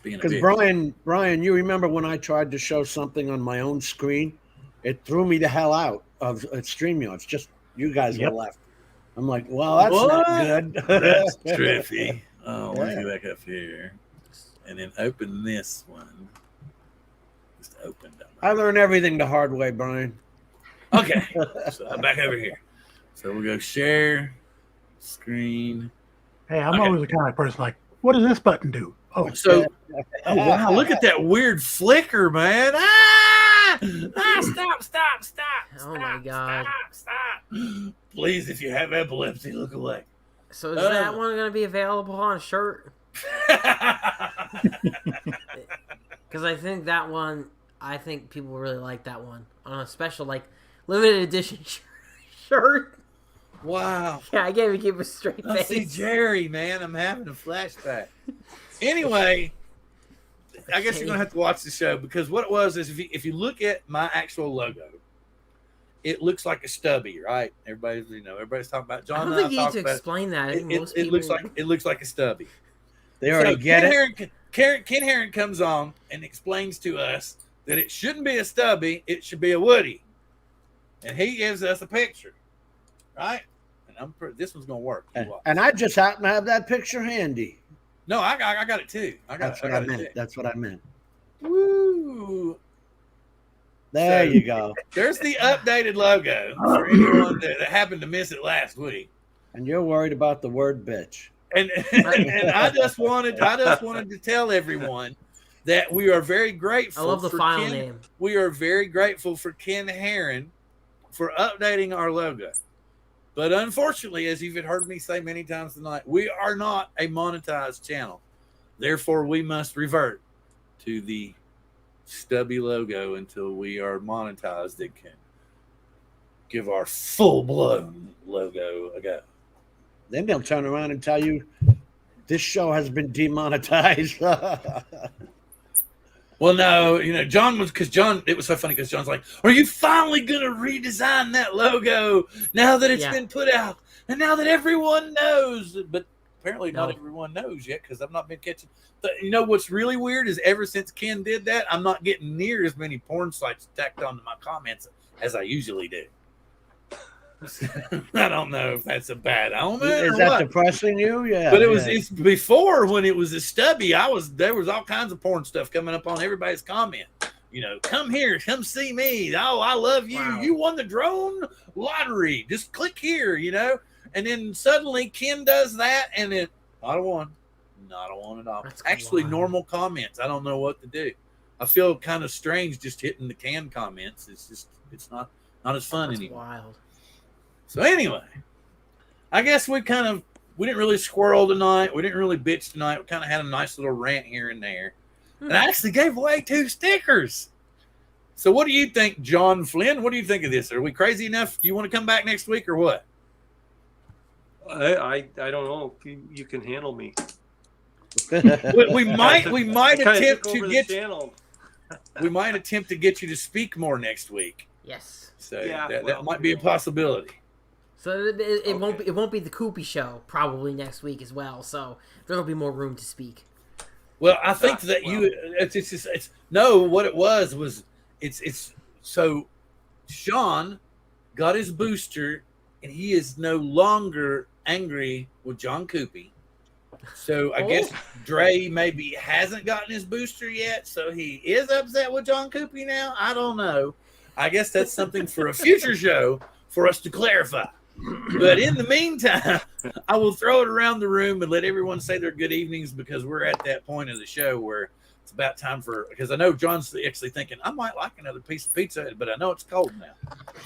Because Brian, you remember when I tried to show something on my own screen? It threw me the hell out of StreamYard. It's just you guys were left. I'm like, well, that's not good. That's trippy. Oh, let me go back up here and then open this one. Just open. I learned everything the hard way, Brian. Okay, so I'm back over here. So we'll go share screen. Hey, I'm always the kind of person like, what does this button do? Oh, so wow! Look at that weird flicker, man! Stop! Oh my god! Stop! Please, if you have epilepsy, look away. So is that one going to be available on a shirt? Because I think that one. I think people really like that one on a special, like, limited edition shirt. Wow. Yeah, I gave him a straight I face. see Jerry, man. I'm having a flashback. Anyway, I guess you're gonna have to watch the show because what it was is if you look at my actual logo, it looks like a stubby, right? Everybody's talking about John. I don't and think you need talked to about explain that. I think it. most It looks people- like a stubby. They already get it. Ken Herron comes on and explains to us that it shouldn't be a stubby, it should be a Woody, and he gives us a picture, right? And this one's gonna work. And I just happen to have that picture handy. No, I got it too. That's what I meant. That's what I meant. Woo! There you go. There's the updated logo for anyone that happened to miss it last week. And you're worried about the word bitch. And I just wanted to tell everyone that we are very grateful. I love the for file Ken. name. We are very grateful for Ken Herron for updating our logo. But unfortunately, as you've heard me say many times tonight, we are not a monetized channel. Therefore, we must revert to the stubby logo until we are monetized that can give our full-blown logo a go. Then they'll turn around and tell you this show has been demonetized. Well, no, John it was so funny because John's like, are you finally going to redesign that logo now that it's been put out and now that everyone knows? But apparently not everyone knows yet because I've not been catching. What's really weird is ever since Ken did that, I'm not getting near as many porn sites tacked onto my comments as I usually do. I don't know if that's a bad omen. Is that depressing you? Yeah. But it's before when it was a stubby. There was all kinds of porn stuff coming up on everybody's comment. Come here, come see me. Oh, I love you. Wow. You won the drone lottery. Just click here, And then suddenly Ken does that, and then not a one at all. That's Actually, wild. normal comments. I don't know what to do. I feel kind of strange just hitting the Can comments. It's not as fun That's anymore. wild. So anyway, I guess we didn't really squirrel tonight. We didn't really bitch tonight. We kind of had a nice little rant here and there. And I actually gave away 2 stickers. So what do you think, John Flynn? What do you think of this? Are we crazy enough? Do you want to come back next week or what? I don't know. You can handle me. We might attempt to get channel. we might attempt to get you to speak more next week. Yes. So that might be a possibility. So it won't be the Koopy show probably next week as well. So there'll be more room to speak. Well, I think what it was so Sean got his booster and he is no longer angry with John Koopy. So I guess Dre maybe hasn't gotten his booster yet, so he is upset with John Koopy now. I don't know. I guess that's something for a future show for us to clarify. But in the meantime, I will throw it around the room and let everyone say their good evenings because we're at that point of the show where it's about time because I know John's actually thinking, I might like another piece of pizza, but I know it's cold now.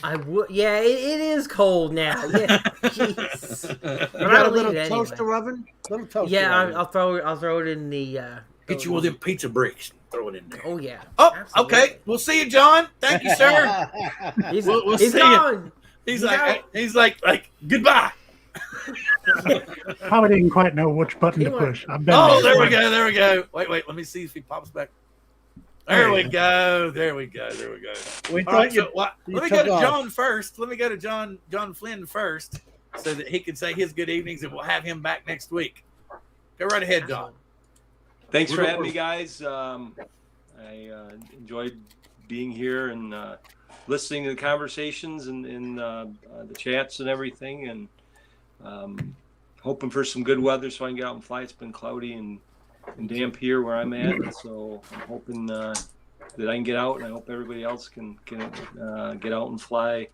I would. Yeah, it is cold now. Yeah, jeez. You got a little toaster oven? Little toaster oven. I'll throw it in the. Get you one of them pizza bricks. Throw it in there. Oh yeah. Oh, absolutely. Okay. We'll see you, John. Thank you, sir. We'll He's see gone. you. He's like goodbye. Probably didn't quite know which button to push. I've been There we go. Wait. Let me see if he pops back. There we go. Let me go to John first. Let me go to John Flynn first so that he can say his good evenings and we'll have him back next week. Go right ahead, John. Thanks for having me, guys. I enjoyed being here and listening to the conversations and the chats and everything, and hoping for some good weather so I can get out and fly. It's been cloudy and damp here where I'm at, so I'm hoping that I can get out, and I hope everybody else can get out and fly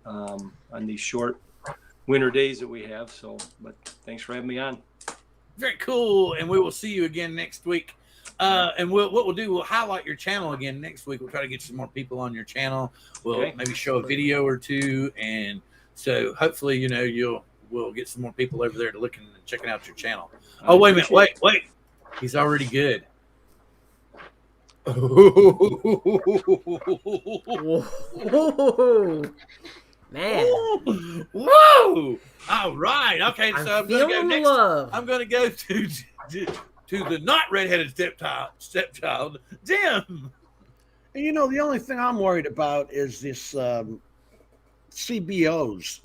on these short winter days that we have. So, but thanks for having me on. Very cool, and we will see you again next week. And what we'll do, we'll highlight your channel again next week. We'll try to get some more people on your channel. We'll maybe show a video or two, and so hopefully, we'll get some more people over there to looking and checking out your channel. Oh, wait a minute, wait! He's already good. Whoa. Man. Whoa! Oh, all right. Okay, so I'm going to go feeling the next. love. I'm going to go to the not redheaded stepchild, Jim. And you know, the only thing I'm worried about is this CBOs.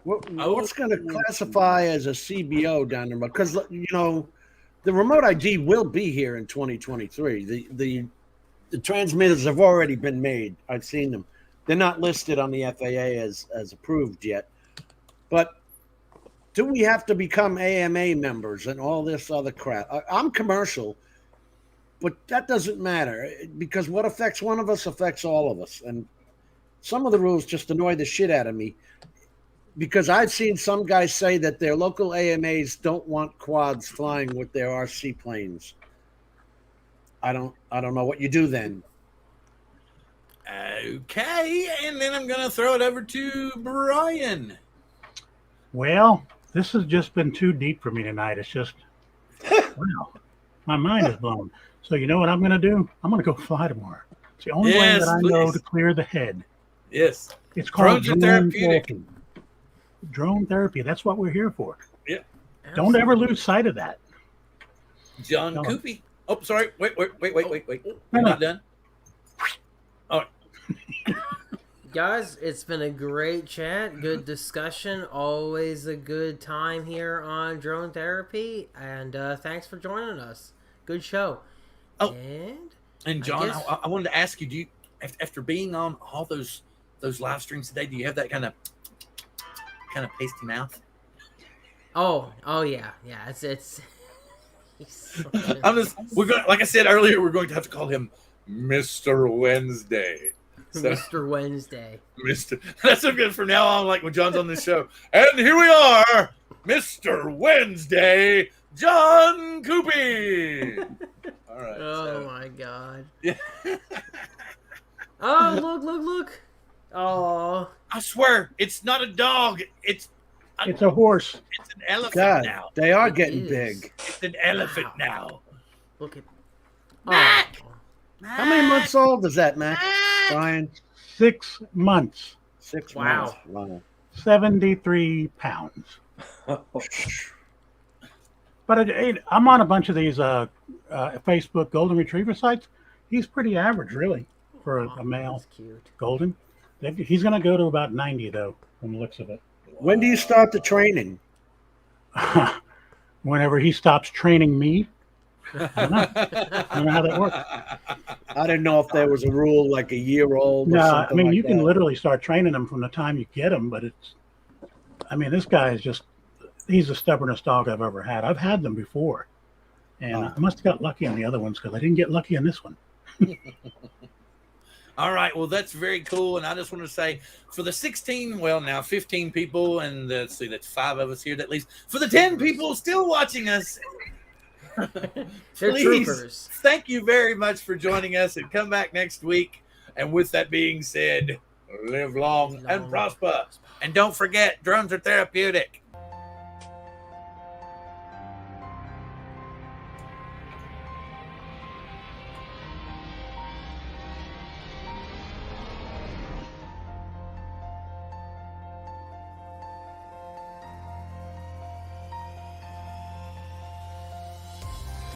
What's going to classify as a CBO down there? Because, you know, the remote ID will be here in 2023. The transmitters have already been made. I've seen them. They're not listed on the FAA as approved yet. But do we have to become AMA members and all this other crap? I'm commercial, but that doesn't matter because what affects one of us affects all of us. And some of the rules just annoy the shit out of me because I've seen some guys say that their local AMAs don't want quads flying with their RC planes. I don't know what you do then. Okay, and then I'm going to throw it over to Brian. Well, this has just been too deep for me tonight. It's just, wow, my mind is blown. So you know what I'm going to do? I'm going to go fly tomorrow. It's the only way that I know to clear the head. Yes. It's called Drones are therapeutic. therapy. Drone therapy. That's what we're here for. Yeah. Don't ever lose sight of that. John Coopy. Oh, sorry. Wait. No, We're no. not done. All right. Guys, it's been a great chat, good discussion, always a good time here on Drone Therapy, and thanks for joining us. Good show. Oh, and John, I wanted to ask you, do you, after being on all those live streams today, do you have that kind of pasty mouth? Oh yeah, it's we're going, like I said earlier, we're going to have to call him Mr. Wednesday. So, Mr. Wednesday. That's so good from now on, like when John's on this show. And here we are, Mr. Wednesday, John Coopy. All right. Oh my God. Yeah. Oh, look. Oh. I swear, it's not a dog. It's a horse. It's an elephant God, now. they are getting big. It's an elephant now. Look at Mac! How many months old is that, Mac? Brian? 6 months. 6 Wow. months. Wow. 73 pounds. But I'm on a bunch of these Facebook golden retriever sites. He's pretty average, really, for a male That's cute. golden. He's going to go to about 90, though, from the looks of it. When do you start the training? Whenever he stops training me. I don't know how that works. I didn't know if there was a rule like a year old. No, or I something mean, like you can that. literally start training them from the time you get them, but this guy is he's the stubbornest dog I've ever had. I've had them before, and I must have got lucky on the other ones because I didn't get lucky on this one. All right, well, that's very cool. And I just want to say for the 15 people, and let's see, that's 5 of us here, at least. For the 10 people still watching us, They're please, troopers. thank you very much for joining us and come back next week. And with that being said, live long and prosper. And don't forget, drones are therapeutic.